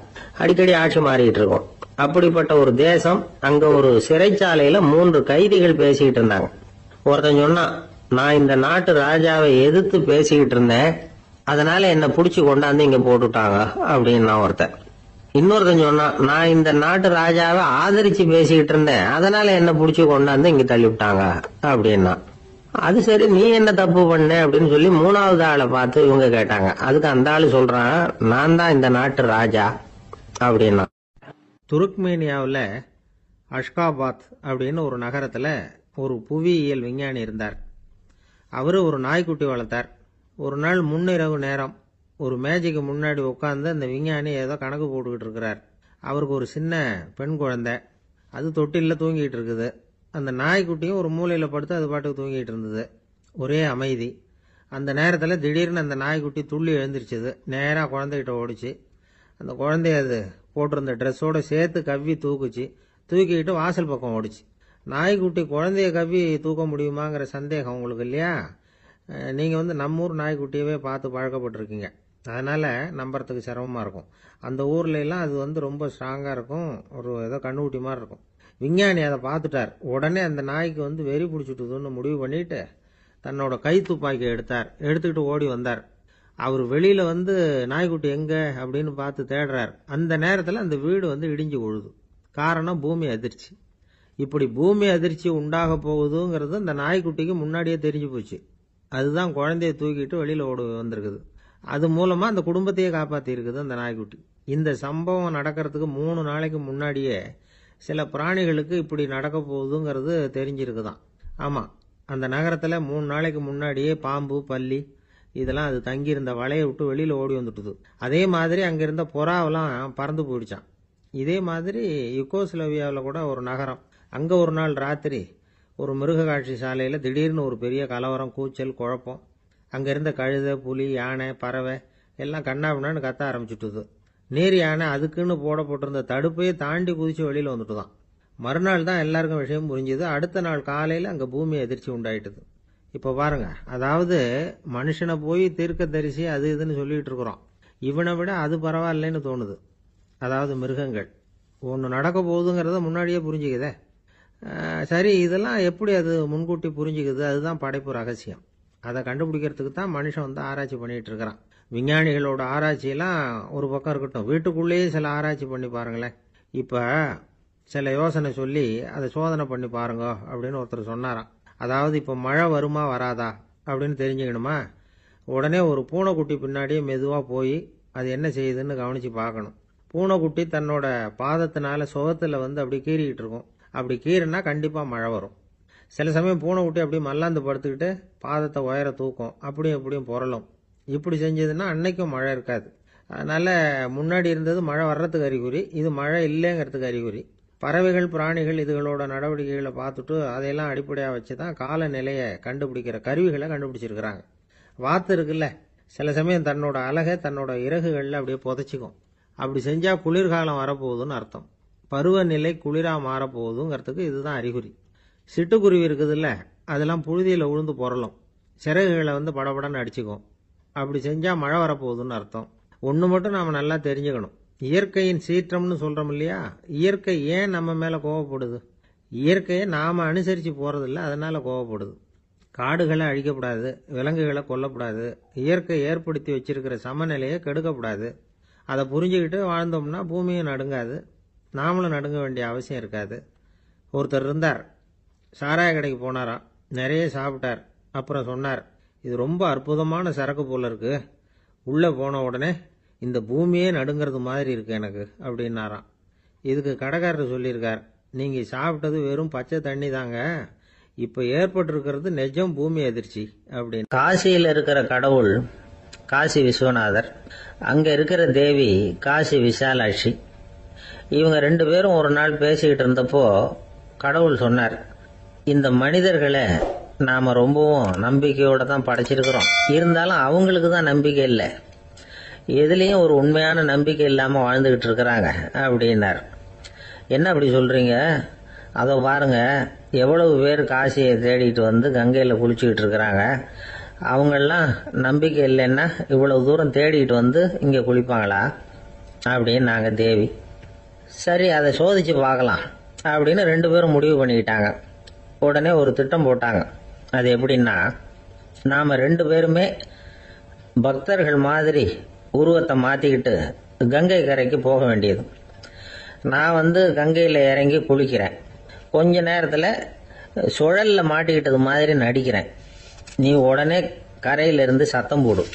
அடிக்கடி ஆட்சி மாறிட்டு இருக்கும். அப்படிப்பட்ட ஒரு தேசம், அங்க ஒரு சிறைச்சாலையில 3 கைதிகள் பேசிக்கிட்டு இருந்தாங்க. ஒருத்தன் சொன்னான், நான் இந்த நாட்டு ராஜாவை எதிர்த்து பேசிக்கிட்டு இருந்தேன், அதனால என்ன புடிச்சு கொண்டாந்து இங்க போட்டுட்டாங்க அப்படின்னா ஒருத்தன். இன்னொருத்தன் சொன்னான், நான் இந்த நாட்டு ராஜாவை ஆதரிச்சு பேசிக்கிட்டு இருந்தேன், அதனால என்ன புடிச்சு கொண்டாந்து இங்க தள்ளிவிட்டாங்க அப்படின்னா. அது சரி, நீ என்ன தப்பு பண்ண அப்படின்னு சொல்லி 3வது ஆளை பார்த்து இவங்க கேட்டாங்க. அதுக்கு அந்த ஆளு சொல்றான், நான் தான் இந்த நாட்டு ராஜா அப்படின்னா. துருக்மேனியாவில் அஷ்காபாத் அப்படின்னு ஒரு நகரத்துல ஒரு புவியியல் விஞ்ஞானி இருந்தார். அவரு ஒரு நாய்க்குட்டி வளர்த்தார். ஒரு நாள் முன்னிரவு நேரம் ஒரு மேஜைக்கு முன்னாடி உட்கார்ந்து அந்த விஞ்ஞானி ஏதோ கணக்கு போட்டுக்கிட்டு இருக்கிறார். அவருக்கு ஒரு சின்ன பெண் குழந்தை, அது தொட்டில தூங்கிட்டு இருக்குது. அந்த நாய்க்குட்டியும் ஒரு மூலையில படுத்து அது பாட்டுக்கு தூங்கிட்டு இருந்தது. ஒரே அமைதி. அந்த நேரத்துல திடீர்னு அந்த நாய்க்குட்டி துள்ளி எழுந்திருச்சுது. நேரா குழந்தைகிட்ட ஓடிச்சு. அந்த குழந்தைய அது போட்டிருந்த ட்ரெஸ்ஸோட சேர்த்து கவ்வி தூக்குச்சு. தூக்கிக்கிட்டு வாசல் பக்கம் ஓடிச்சு. நாய்க்குட்டி குழந்தைய கவ்வி தூக்க முடியுமாங்கிற சந்தேகம் உங்களுக்கு இல்லையா? நீங்க நம்ம ஊர் நாய்க்குட்டியவே பார்த்து பழக்கப்பட்டிருக்கீங்க, அதனால நம்புறதுக்கு சிரமமா இருக்கும். அந்த ஊர்ல எல்லாம் அது ரொம்ப ஸ்ட்ராங்கா இருக்கும், ஒரு ஏதோ கண்ணுக்குட்டி மாதிரி இருக்கும். விஞ்ஞானி அதை பார்த்துட்டார். உடனே அந்த நாய்க்கு வெறி பிடிச்சிட்டுதுன்னு முடிவு பண்ணிட்டு தன்னோட கை துப்பாக்கி எடுத்துக்கிட்டு ஓடி வந்தார். அவர் வெளியில நாய்க்குட்டி எங்க அப்படின்னு பார்த்து தேடுறார். அந்த நேரத்துல அந்த வீடு இடிஞ்சு விழுது. காரணம் பூமி அதிர்ச்சி. இப்படி பூமி அதிர்ச்சி உண்டாக போகுதுங்கிறது அந்த நாய்க்குட்டிக்கு முன்னாடியே தெரிஞ்சு போச்சு. அதுதான் குழந்தைய தூக்கிட்டு வெளியில ஓடி வந்திருக்குது. அது மூலமா அந்த குடும்பத்தையே காப்பாத்தி இருக்குது அந்த நாய்க்குட்டி. இந்த சம்பவம் நடக்கிறதுக்கு 3 நாளைக்கு முன்னாடியே சில பிராணிகளுக்கு இப்படி நடக்க போகுதுங்கிறது தெரிஞ்சிருக்குதான். ஆமா, அந்த நகரத்துல 3 நாளைக்கு முன்னாடியே பாம்பு, பல்லி இதெல்லாம் அது தங்கியிருந்த வலையை விட்டு வெளியில ஓடி வந்துட்டுது. அதே மாதிரி அங்கிருந்த புறாவெல்லாம் பறந்து போயிடுச்சான். இதே மாதிரி யுகோஸ்லோவியாவில் கூட ஒரு நகரம், அங்க ஒரு நாள் ராத்திரி ஒரு மிருக காட்சி சாலையில திடீர்னு ஒரு பெரிய கலவரம், கூச்சல், குழப்பம். அங்க இருந்த கழுதை, புலி, யானை, பறவை எல்லாம் கண்ணாபின்னான்னு கத்த ஆரம்பிச்சுட்டுது. நேர் யானை அதுக்குன்னு போடப்பட்டிருந்த தடுப்பையே தாண்டி குதிச்சு வெளியில வந்துட்டுதான். மறுநாள் தான் எல்லாருக்கும் விஷயம் புரிஞ்சுது. அடுத்த நாள் காலையில அங்க பூமி அதிர்ச்சி உண்டாயிட்டுது. இப்ப பாருங்க, அதாவது மனுஷனை போய் தீர்க்க தரிசி அது இதுன்னு சொல்லிட்டு இருக்கிறோம். இவனை விட அது பரவாயில்லைன்னு தோணுது. அதாவது மிருகங்கள் ஒன்று நடக்க போகுதுங்கிறத முன்னாடியே புரிஞ்சுக்குதே. சரி, இதெல்லாம் எப்படி அது முன்கூட்டி புரிஞ்சுக்குது? அதுதான் படைப்பு ரகசியம். அதை கண்டுபிடிக்கிறதுக்கு தான் மனுஷன் வந்து ஆராய்ச்சி பண்ணிட்டு இருக்கிறான். விஞ்ஞானிகளோட ஆராய்ச்சியெல்லாம் ஒரு பக்கம் இருக்கட்டும், வீட்டுக்குள்ளேயே சில ஆராய்ச்சி பண்ணி பாருங்களேன். இப்ப சில யோசனை சொல்லி அதை சோதனை பண்ணி பாருங்க அப்படின்னு ஒருத்தர் சொன்னாராம். அதாவது இப்ப மழை வருமா வராதா அப்படின்னு தெரிஞ்சுக்கணுமா, உடனே ஒரு பூனைக்குட்டி பின்னாடியே மெதுவா போய் அது என்ன செய்யுதுன்னு கவனிச்சு பார்க்கணும். பூனைக்குட்டி தன்னோட பாதத்தினால சுகத்துல வந்து அப்படி கீறிக்கிட்டு இருக்கும். அப்படி கீறினா கண்டிப்பா மழை வரும். சில சமயம் பூனைக்குட்டி அப்படி மல்லாந்து படுத்துக்கிட்டு பாதத்தை உயர தூக்கும், அப்படியும் இப்படியும் புரளும். இப்படி செஞ்சதுன்னா அன்னைக்கும் மழை இருக்காது. அதனால முன்னாடி இருந்தது மழை வர்றதுக்கு அறிகுறி, இது மழை இல்லைங்கிறதுக்கு அறிகுறி. பறவைகள், பிராணிகள் இதுகளோட நடவடிக்கைகளை பார்த்துட்டு அதையெல்லாம் அடிப்படையாக வச்சுதான் காலநிலையை கண்டுபிடிக்கிற கருவிகளை கண்டுபிடிச்சிருக்கிறாங்க. வாத்து இருக்குல்ல, சில சமயம் தன்னோட அழகை தன்னோட இறகுகளில் அப்படியே புதைச்சிக்கும். அப்படி செஞ்சா குளிர்காலம் வரப்போகுதுன்னு அர்த்தம். பருவநிலை குளிரா மாறப்போகுதுங்கிறதுக்கு இதுதான் அறிகுறி. சிட்டுக்குருவி இருக்குதுல்ல, அதெல்லாம் புழுதியில உழுந்து புரளும், சிறகுகளை வந்து படபடன்னு அடிச்சுக்கும். அப்படி செஞ்சா மழை வரப்போகுதுன்னு அர்த்தம். ஒன்று மட்டும் நாம நல்லா தெரிஞ்சுக்கணும், இயற்கையின் சீற்றம்னு சொல்றோம் இல்லையா, இயற்கை ஏன் நம்ம மேல கோவப்படுது? இயற்கையை நாம அனுசரிச்சு போறதில்ல, அதனால கோவப்படுது. காடுகளை அழிக்கப்படாது, விலங்குகளை கொல்லப்படாது, இயற்கை ஏற்படுத்தி வச்சிருக்கிற சமநிலையை கெடுக்கப்படாது. அதை புரிஞ்சுக்கிட்டு வாழ்ந்தோம்னா பூமியும் நடுங்காது, நாமளும் நடுங்க வேண்டிய அவசியம் இருக்காது. ஒருத்தர் இருந்தார், சாராய கடைக்கு போனாராம், நிறைய சாப்பிட்டார். அப்புறம் சொன்னார், இது ரொம்ப அற்புதமான சரக்கு போல இருக்கு, உள்ள போன உடனே இந்த பூமியே நடுங்கிறது மாதிரி இருக்கு எனக்கு அப்படின்னாராம். இதுக்கு கடைக்காரர் சொல்லியிருக்கார், நீங்க சாப்பிட்டது வெறும் பச்சை தண்ணி தாங்க, இப்ப ஏற்பட்டிருக்கிறது நிஜம் பூமி அதிர்ச்சி அப்படின்னு. காசியில் இருக்கிற கடவுள் காசி விஸ்வநாதர், அங்க இருக்கிற தேவி காசி விசாலாட்சி. இவங்க 2 பேரும் ஒரு நாள் பேசிக்கிட்டு இருந்தப்போ கடவுள் சொன்னார், இந்த மனிதர்களை நாம ரொம்பவும் நம்பிக்கையோட தான் படைச்சிருக்கிறோம், இருந்தாலும் அவங்களுக்கு தான் நம்பிக்கை இல்லை, எதுலேயும் ஒரு உண்மையான நம்பிக்கை இல்லாம வாழ்ந்துகிட்டு இருக்கிறாங்க அப்படின்னார். என்ன அப்படி சொல்றீங்க? அதோ பாருங்க, எவ்வளவு பேர் காசியை தேடிட்டு வந்து கங்கையில குளிச்சுக்கிட்டு இருக்கிறாங்க, அவங்கெல்லாம் நம்பிக்கை இல்லைன்னா இவ்வளவு தூரம் தேடிட்டு வந்து இங்க குளிப்பாங்களா அப்படின்னு நாங்க தேவி. சரி, அதை சோதிச்சு பார்க்கலாம் அப்படின்னு 2 பேரும் முடிவு பண்ணிக்கிட்டாங்க. உடனே ஒரு திட்டம் போட்டாங்க. அது எப்படின்னா, நாம 2 பேருமே பக்தர்கள் மாதிரி உருவத்தை மாத்திக்கிட்டு கங்கை கரைக்கு போக வேண்டியது. நான் வந்து கங்கையில இறங்கி குளிக்கிறேன், கொஞ்ச நேரத்துல சுழல்ல மாட்டிக்கிட்டது மாதிரி நடிக்கிறேன். நீ உடனே கரையில இருந்து சத்தம் போடும்,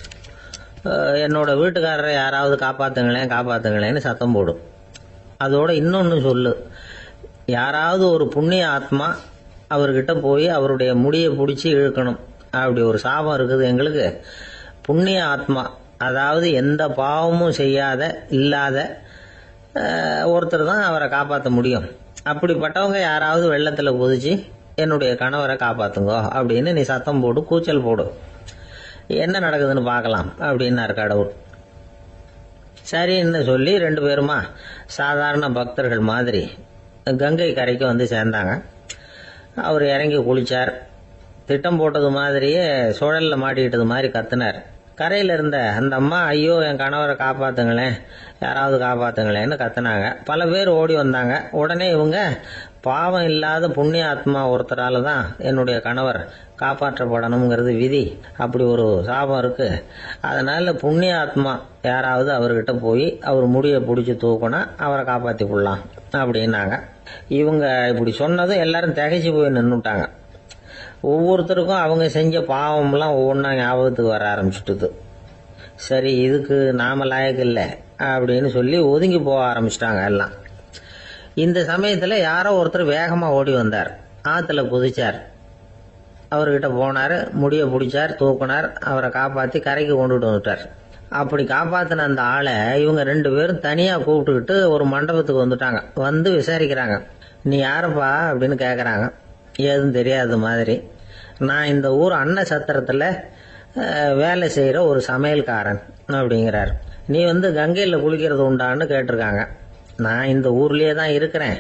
என்னோட வீட்டுக்காரரை யாராவது காப்பாத்துங்களேன் காப்பாத்துங்களேன்னு சத்தம் போடும். அதோட இன்னொன்னு சொல்லு, யாராவது ஒரு புண்ணிய ஆத்மா அவர்கிட்ட போய் அவருடைய முடியை பிடிச்சி இழுக்கணும். அப்படி ஒரு சாபம் இருக்குது எங்களுக்கு. புண்ணிய ஆத்மா, அதாவது எந்த பாவமும் செய்யாத இல்லாத ஒருத்தர் தான் அவரை காப்பாற்ற முடியும். அப்படிப்பட்டவங்க யாராவது வெள்ளத்துல குதிச்சு என்னுடைய கணவரை காப்பாத்துங்கோ அப்படின்னு நீ சத்தம் போடு, கூச்சல் போடு, என்ன நடக்குதுன்னு பார்க்கலாம் அப்படின்னாரு கடவுள். சரின்னு சொல்லி 2 பேருமா சாதாரண பக்தர்கள் மாதிரி கங்கை கரைக்கு வந்து சேர்ந்தாங்க. அவர் இறங்கி குளிச்சார். திட்டம் போட்டது மாதிரியே சுழல்ல மாட்டிக்கிட்டது மாதிரி கத்துனார். கரையில இருந்த அந்த அம்மா, ஐயோ என் கணவரை காப்பாத்துங்களேன், யாராவது காப்பாத்துங்களேன்னு கத்துனாங்க. பல பேர் ஓடி வந்தாங்க. உடனே இவங்க, பாவம் இல்லாத புண்ணிய ஆத்மா ஒருத்தரால தான் என்னுடைய கணவர் காப்பாற்றப்படணுங்கிறது விதி, அப்படி ஒரு சாபம் இருக்கு, அதனால புண்ணிய ஆத்மா யாராவது அவர்கிட்ட போய் அவர் முடியை பிடிச்சி தூக்குனா அவரை காப்பாற்றி கொள்ளலாம் அப்படின்னாங்க. இவங்க இப்படி சொன்னதும் எல்லாரும் திகைச்சு போய் நின்றுட்டாங்க. ஒவ்வொருத்தருக்கும் அவங்க செஞ்ச பாவம்லாம் ஒவ்வொன்றா ஞாபகத்துக்கு வர ஆரம்பிச்சுட்டுது. சரி, இதுக்கு நாம லாயக்கு இல்லை அப்படின்னு சொல்லி ஒதுங்கி போக ஆரம்பிச்சிட்டாங்க எல்லாம். இந்த சமயத்தில் யாரோ ஒருத்தர் வேகமாக ஓடி வந்தார். ஆற்றுல குதிச்சார். அவர்கிட்ட போனார், முடிய பிடிச்சார், தூக்கினார், அவரை காப்பாற்றி கரைக்கு கொண்டுட்டு வந்துட்டார். அப்படி காப்பாற்றின அந்த ஆளை இவங்க 2 பேரும் தனியாக கூப்பிட்டுக்கிட்டு ஒரு மண்டபத்துக்கு வந்துட்டாங்க. வந்து விசாரிக்கிறாங்க. நீ யாரப்பா அப்படின்னு கேட்குறாங்க. ஏதும் தெரியாத மாதிரி. நான் இந்த ஊர் அன்ன சத்திரத்தில் வேலை செய்கிற ஒரு சமையல்காரன் அப்படிங்கிறார். நீ வந்து கங்கையில் குளிக்கிறது உண்டான்னு கேட்டிருக்காங்க. நான் இந்த ஊர்லேயே தான் இருக்கிறேன்,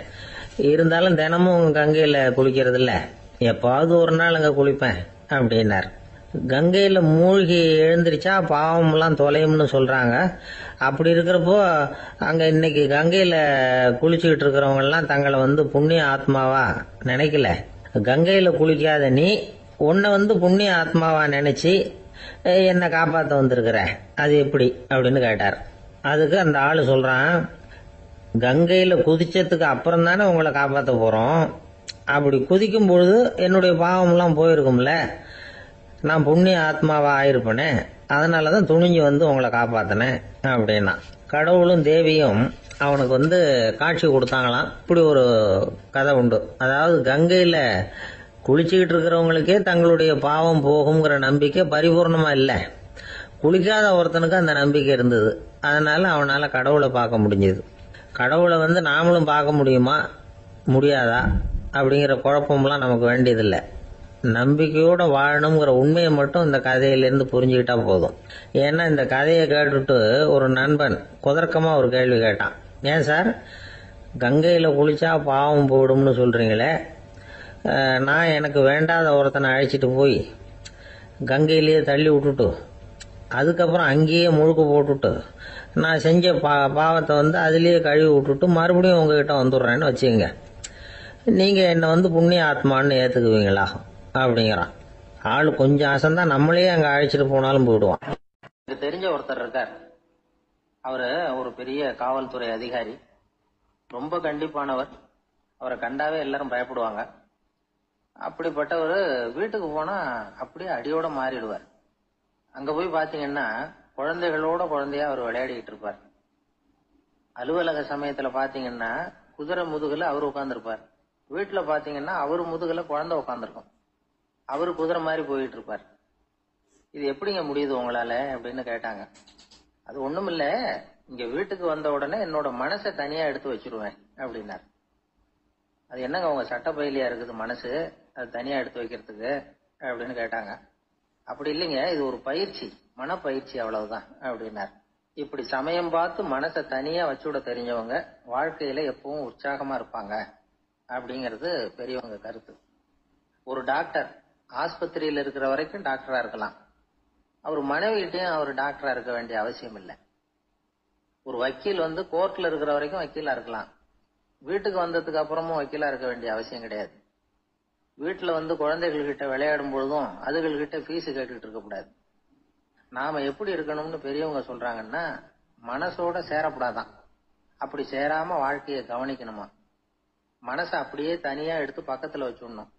இருந்தாலும் தினமும் கங்கையில் குளிக்கிறது இல்லை, எப்பாவது ஒரு நாள் அங்கே குளிப்பேன் அப்படின்னார். கங்கையில் மூழ்கி எழுந்திரிச்சா பாவம்லாம் தொலையும்னு சொல்கிறாங்க. அப்படி இருக்கிறப்போ அங்கே இன்னைக்கு கங்கையில் குளிச்சுக்கிட்டு இருக்கிறவங்கெல்லாம் தங்களை வந்து புண்ணிய ஆத்மாவா நினைக்கல. கங்கையில் குளிக்காத நீ உன்னை வந்து புண்ணிய ஆத்மாவா நினைச்சு என்னை காப்பாற்ற வந்திருக்கிற, அது எப்படி அப்படின்னு கேட்டார். அதுக்கு அந்த ஆள் சொல்றான், கங்கையில் குதிச்சதுக்கு அப்புறம் தானே உங்களை காப்பாற்ற போறோம். அப்படி குதிக்கும் பொழுது என்னுடைய பாவம்லாம் போயிருக்கும்ல, நான் புண்ணிய ஆத்மாவா ஆயிருப்பேனே, அதனாலதான் துணிஞ்சு வந்து உங்களை காப்பாத்தினேன் அப்படின்னா. கடவுளும் தேவியும் அவனுக்கு வந்து காட்சி கொடுத்தாங்களாம். இப்படி ஒரு கதை உண்டு. அதாவது கங்கையில குளிச்சுக்கிட்டு இருக்கிறவங்களுக்கே தங்களுடைய பாவம் போகுங்கிற நம்பிக்கை பரிபூர்ணமா இல்லை. குளிக்காத ஒருத்தனுக்கு அந்த நம்பிக்கை இருந்தது. அதனால அவனால கடவுளை பார்க்க முடிஞ்சது. கடவுளை வந்து நாமளும் பார்க்க முடியுமா முடியாதா அப்படிங்கிற குழப்பம்லாம் நமக்கு வேண்டியதில்லை. நம்பிக்கையோட வாழணுங்கிற உண்மையை மட்டும் இந்த கதையிலேருந்து புரிஞ்சுக்கிட்டா போதும். ஏன்னா இந்த கதையை கேட்டுட்டு ஒரு நண்பன் குதர்க்கமா ஒரு கேள்வி கேட்டான். ஏன் சார், கங்கையில குளிச்சா பாவம் போயிடும்னு சொல்றீங்களே, நான் எனக்கு வேண்டாத ஒருத்தனை அழைச்சிட்டு போய் கங்கையிலேயே தள்ளி விட்டுட்டு அதுக்கப்புறம் அங்கேயே முழுக்க போட்டுட்டு நான் செஞ்ச பாவத்தை வந்து அதுலேயே கழுவி விட்டுட்டு மறுபடியும் உங்ககிட்ட வந்துடுறேன்னு வச்சுக்கோங்க, நீங்க என்னை வந்து புண்ணிய ஆத்மான்னு ஏத்துக்குவீங்களா அப்படிங்கிறான். ஆளு கொஞ்சம் அசந்தான் நம்மளே அங்க அழைச்சிட்டு போனாலும் போயிடுவான். எனக்கு தெரிஞ்ச ஒருத்தர் இருக்கார். அவரு ஒரு பெரிய காவல்துறை அதிகாரி, ரொம்ப கண்டிப்பானவர். அவரை கண்டாவே எல்லாரும் பயப்படுவாங்க. அப்படிப்பட்டவர் வீட்டுக்கு போனா அப்படியே அடியோட மாறிடுவார். அங்க போய் பாத்தீங்கன்னா குழந்தைகளோட குழந்தையா அவர் விளையாடிட்டு இருப்பார். அலுவலக சமயத்துல பாத்தீங்கன்னா குதிரை முதுகுல அவர் உட்கார்ந்துருப்பார். வீட்டுல பாத்தீங்கன்னா அவர் முதுகுல குழந்தை உட்காந்துருக்கும். அவரு குதிரை மாதிரி போயிட்டு இருப்பார். இது எப்படிங்க முடியுது உங்களால அப்படின்னு கேட்டாங்க. அது ஒண்ணுமில்ல, இங்க வீட்டுக்கு வந்த உடனே என்னோட மனசை தனியா எடுத்து வச்சிருவேன் அப்படின்னார். அது என்னங்க உங்க சட்டப்பயிலியா இருக்குது மனசு, அது தனியா எடுத்து வைக்கிறதுக்கு அப்படின்னு கேட்டாங்க. அப்படி இல்லைங்க, இது ஒரு பயிற்சி, மனப்பயிற்சி, அவ்வளவுதான் அப்படின்னார். இப்படி சமயம் பார்த்து மனசை தனியா வச்சுவிட தெரிஞ்சவங்க வாழ்க்கையில எப்பவும் உற்சாகமா இருப்பாங்க அப்படிங்கிறது பெரியவங்க கருத்து. ஒரு டாக்டர் ஆஸ்பத்திரியில இருக்கிற வரைக்கும் டாக்டரா இருக்கலாம். அவர் மனைவிகிட்டையும் அவர் டாக்டரா இருக்க வேண்டிய அவசியம் இல்லை. ஒரு வக்கீல் வந்து கோர்ட்ல இருக்கிற வரைக்கும் வக்கீலா இருக்கலாம். வீட்டுக்கு வந்ததுக்கு அப்புறமும் வக்கீலா இருக்க வேண்டிய அவசியம் கிடையாது. வீட்டுல வந்து குழந்தைகள் கிட்ட விளையாடும் பொழுதும் அதுகள் கிட்ட ஃபீஸ் கேட்டுட்டு இருக்க கூடாது. நாம எப்படி இருக்கணும்னு பெரியவங்க சொல்றாங்கன்னா, மனசோட சேரப்படாதான், அப்படி சேராம வாழ்க்கையை கவனிக்கணுமா. மனசை அப்படியே தனியா எடுத்து பக்கத்துல வச்சுடணும்.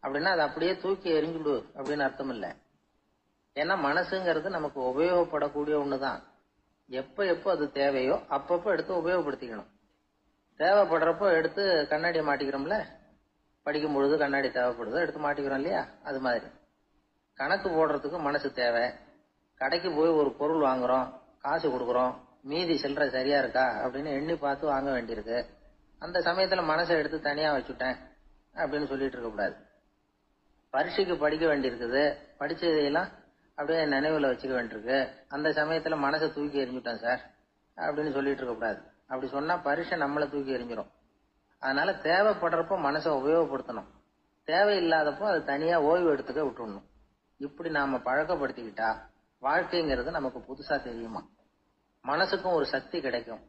அப்படின்னா அதை அப்படியே தூக்கி எறிஞ்சுடு அப்படின்னு அர்த்தம் இல்லை. ஏன்னா மனசுங்கிறது நமக்கு உபயோகப்படக்கூடிய ஒண்ணுதான். எப்ப எப்போ அது தேவையோ அப்பப்போ எடுத்து உபயோகப்படுத்திக்கணும். தேவைப்படுறப்போ எடுத்து கண்ணாடியை மாட்டிக்கிறோம்ல, படிக்கும் பொழுது கண்ணாடி தேவைப்படுதோ எடுத்து மாட்டிக்கிறோம் இல்லையா, அது மாதிரி கணக்கு போடுறதுக்கு மனசு தேவை. கடைக்கு போய் ஒரு பொருள் வாங்குறோம், காசு கொடுக்குறோம், மீதி சில்லறை சரியா இருக்கா அப்படின்னு எண்ணி பார்த்து வாங்க வேண்டியிருக்கு. அந்த சமயத்துல மனசை எடுத்து தனியா வச்சுட்டேன் அப்படின்னு சொல்லிட்டு இருக்க கூடாது. பரீட்சைக்கு படிக்க வேண்டியிருக்குது, படிச்சதையெல்லாம் அப்படியே நினைவுல வச்சுக்க வேண்டியிருக்கு, அந்த சமயத்துல மனசை தூக்கி எறிஞ்சுட்டேன் சார் அப்படின்னு சொல்லிட்டு இருக்க கூடாது. அப்படி சொன்னா பரீட்சை நம்மளை தூக்கி எறிஞ்சிடும். அதனால தேவைப்படுறப்போ மனசை உபயோகப்படுத்தணும், தேவையில்லாதப்போ அது தனியா ஓய்வு எடுத்துக்க விட்டுடணும். இப்படி நாம பழக்கப்படுத்திக்கிட்டா வாழ்க்கைங்கிறது நமக்கு புதுசா தெரியுமா. மனசுக்கும் ஒரு சக்தி கிடைக்கும்.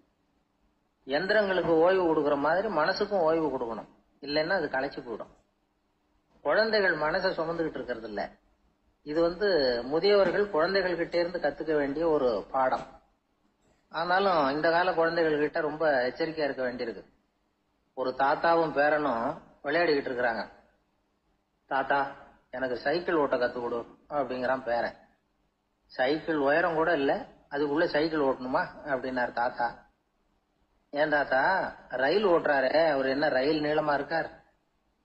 எந்திரங்களுக்கு ஓய்வு கொடுக்கற மாதிரி மனசுக்கும் ஓய்வு கொடுக்கணும், இல்லைன்னா அது களைச்சு போயிடும். குழந்தைகள் மனசை சுமந்துகிட்டு இருக்கிறது இல்ல. இது வந்து முதியவர்கள் குழந்தைகள் கிட்டே இருந்து கத்துக்க வேண்டிய ஒரு பாடம். ஆனாலும் இந்த கால குழந்தைகள் கிட்ட ரொம்ப எச்சரிக்கையா இருக்க வேண்டியிருக்கு. ஒரு தாத்தாவும் பேரனும் விளையாடிக்கிட்டு இருக்கிறாங்க. தாத்தா, எனக்கு சைக்கிள் ஓட்ட கத்து கொடு அப்படிங்கிறான் பேரன். சைக்கிள் உயரம் கூட இல்ல, அதுக்குள்ள சைக்கிள் ஓட்டணுமா அப்படின்னாரு தாத்தா. ஏன் தாத்தா, ரயில் ஓட்டுறாரு, அவர் என்ன ரயில் நீளமா இருக்கார்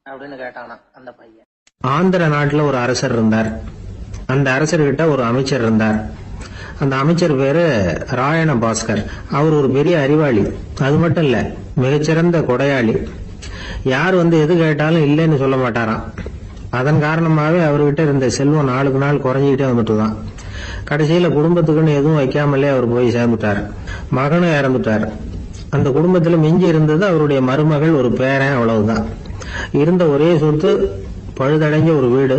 அப்படின்னு கேட்டானா அந்த பையன். ஆந்திர நாட்டுல ஒரு அரசர் இருந்தார். அந்த அரசர்கிட்ட ஒரு அமைச்சர் இருந்தார். அந்த அமைச்சர் பேரு ராயண பாஸ்கர். அவர் ஒரு பெரிய அறிவாளி. அது மட்டும் இல்ல, மிகச்சிறந்த கொடையாளி. யார் வந்து எது கேட்டாலும் இல்லைன்னு சொல்ல மாட்டாராம். அதன் காரணமாவே அவர்கிட்ட இருந்த செல்வம் நாளுக்கு நாள் குறைஞ்சிக்கிட்டே வந்துட்டுதான். கடைசியில குடும்பத்துக்குன்னு எதுவும் வைக்காமலே அவர் போய் சேர்ந்துட்டார். மகனும் இறந்துட்டார். அந்த குடும்பத்துல மிஞ்சி இருந்தது அவருடைய மருமகள், ஒரு பேரன், அவ்வளவுதான். இருந்த ஒரே சொத்து பழுதடைஞ்ச ஒரு வீடு.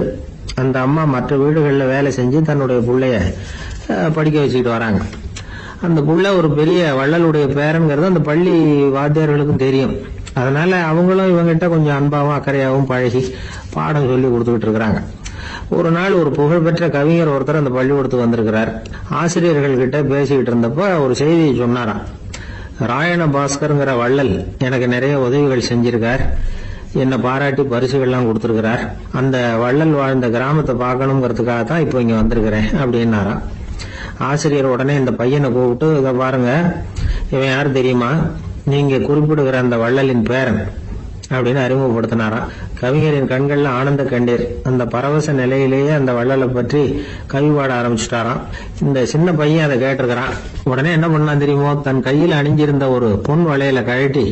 அந்த அம்மா மற்ற வீடுகளில் வேலை செஞ்சு தன்னுடைய பிள்ளைய படிக்க வச்சுக்கிட்டு வராங்க. அந்த புள்ள ஒரு பெரிய வள்ளலுடைய பேரன்கிறது அந்த பள்ளி வாத்தியார்களுக்கும் தெரியும். அதனால அவங்களும் இவங்கிட்ட கொஞ்சம் அன்பாவும் அக்கறையாவும் பழகி பாடம் சொல்லி கொடுத்துக்கிட்டு இருக்கிறாங்க. ஒரு நாள் ஒரு புகழ்பெற்ற கவிஞர் ஒருத்தர் அந்த பள்ளிக்கூடத்துக்கு வந்திருக்கிறார். ஆசிரியர்கள் கிட்ட பேசிக்கிட்டு இருந்தப்ப ஒரு செய்தியை சொன்னாராம். ராயண பாஸ்கர்ங்கிற வள்ளல் எனக்கு நிறைய உதவிகள் செஞ்சிருக்கார், என்னை பாராட்டி பரிசுகள்லாம் கொடுத்திருக்கிறார். அந்த வள்ளல் வாழ்ந்த கிராமத்தை பார்க்கணுங்கிறதுக்காக தான் இப்போ இங்க வந்திருக்கிறேன் அப்படின்னாராம். ஆசிரியர் உடனே இந்த பையனை கூப்பிட்டு, இதை பாருங்க, இவன் யாரு தெரியுமா, நீங்க குறிப்பிடுகிற அந்த வள்ளலின் பேரன் அப்படின்னு அறிமுகப்படுத்தினாராம். கவிஞரின் கண்கள்ல ஆனந்த கண்ணீர். அந்த பரவச நிலையிலேயே அந்த வள்ளலை பற்றி கவி பாட ஆரம்பிச்சுட்டாராம். இந்த சின்ன பையன் அதை கேட்டிருக்கிறான். உடனே என்ன பண்ணலாம் தெரியுமோ, தன் கையில் அணிஞ்சிருந்த ஒரு பொன் வளையல கழட்டி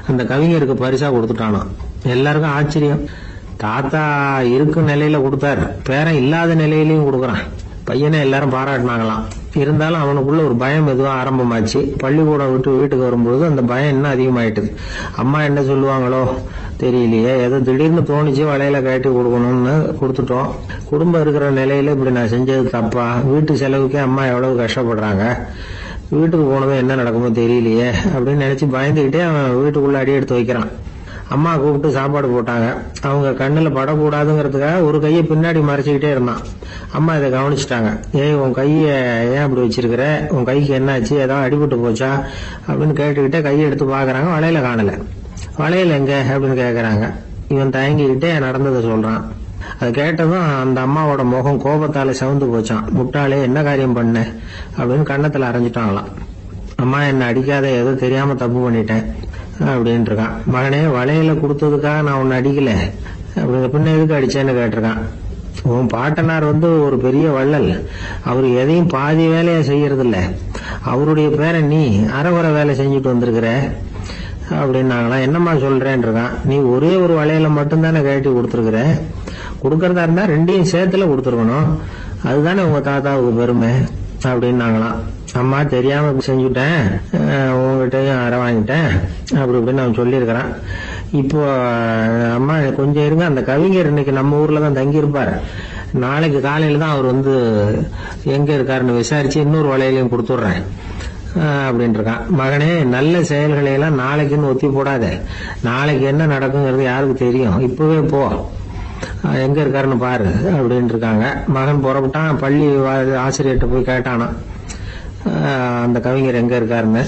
அந்த கவிஞருக்கு பரிசா கொடுத்துட்டானாம். எல்லாருக்கும் ஆச்சரியம். தாத்தா இருக்கும் நிலையில கொடுத்தார், பேரன் இல்லாத நிலையிலையும் கொடுக்கறான். பையனை எல்லாரும் பாராட்டினாங்களாம். இருந்தாலும் அவனுக்குள்ள ஒரு பயம் எதுவும் ஆரம்பமாச்சு. பள்ளிக்கூடம் விட்டு வீட்டுக்கு வரும்போது அந்த பயம் இன்னும் அதிகமாயிட்டுது. அம்மா என்ன சொல்லுவாங்களோ தெரியலையே, ஏதோ திடீர்னு தோணிச்சு வளையல கட்டி கொடுக்கணும்னு கொடுத்துட்டோம். குடும்பம் இருக்கிற நிலையில இப்படி நான் செஞ்சது தப்பா, வீட்டு செலவுக்கே அம்மா எவ்வளவு கஷ்டப்படுறாங்க, வீட்டுக்கு போனதும் என்ன நடக்குமோ தெரியலையே அப்படின்னு நினைச்சு பயந்துகிட்டே அவன் வீட்டுக்குள்ள அடி எடுத்து வைக்கிறான். அம்மா கூப்பிட்டு சாப்பாடு போட்டாங்க. அவங்க கண்ணுல படக்கூடாதுங்கிறதுக்காக ஒரு கையை பின்னாடி மறைச்சுக்கிட்டே இருந்தான். அம்மா இதை கவனிச்சுட்டாங்க. ஏய், உன் கைய ஏன் அப்படி வச்சிருக்கிற, உன் கைக்கு என்னாச்சு, ஏதாவது அடிபட்டு போச்சா அப்படின்னு கேட்டுக்கிட்டே கையை எடுத்து பாக்குறாங்க. வளையல காணல. வளையல் எங்க அப்படின்னு கேக்குறாங்க. இவன் தயங்கிக்கிட்டே நடந்ததை சொல்றான். அது கேட்டதும் அந்த அம்மாவோட முகம் கோபத்தால செவந்து போச்சான். முட்டாளே, என்ன காரியம் பண்ண அப்படின்னு கன்னத்துல அரைஞ்சிட்டாங்களாம். அம்மா, என்ன அடிக்காத, ஏதோ தெரியாம தப்பு பண்ணிட்டேன் அப்படின்னு இருக்கான். மகனே, வளையல கொடுத்ததுக்காக நான் உன்னை அடிக்கல, அப்படிங்க பின்ன எதுக்கு அடிச்சேன்னு கேட்டிருக்கான். உன் பாட்டனார் வந்து ஒரு பெரிய வள்ளல், அவரு எதையும் பாதி வேலையா செய்யறது இல்ல, அவருடைய பேரை நீ அரைகுறை வேலை செஞ்சுட்டு வந்திருக்கிற அப்படின்னாங்களாம். என்னம்மா சொல்றேன்னு இருக்கான். நீ ஒரே ஒரு வளையல மட்டும்தானே கட்டி கொடுத்துருக்குற, கொடுக்கறதா இருந்தா ரெண்டையும் சேர்த்துல கொடுத்துருக்கணும், அதுதானே உங்க தாத்தாவுக்கு பெருமை அப்படின்னாங்களாம். அம்மா, தெரியாம செஞ்சுட்டேன், உங்ககிட்டயும் அரை வாங்கிட்டேன் அப்படி இப்படின்னு அவன் சொல்லியிருக்கிறான். இப்போ அம்மா கொஞ்சம் இருங்க, அந்த கவிஞர் இன்னைக்கு நம்ம ஊர்ல தான் தங்கியிருப்பாரு, நாளைக்கு காலையில தான் அவர் வந்து எங்க இருக்காருன்னு விசாரிச்சு இன்னொரு வளையலையும் கொடுத்துட்றேன் அப்படின்னு இருக்கான். மகனே, நல்ல செயல்களை எல்லாம் நாளைக்குன்னு ஒத்தி போடாத, நாளைக்கு என்ன நடக்குங்கிறது யாருக்கு தெரியும், இப்பவே போ, எங்க இருக்காருன்னு பாரு அப்படின்னு இருக்காங்க. மகன் புறப்பட்டான். பள்ளி ஆசிரியர்கிட்ட போய் கேட்டானா அந்த கவிஞர் எங்க இருக்காருன்னு.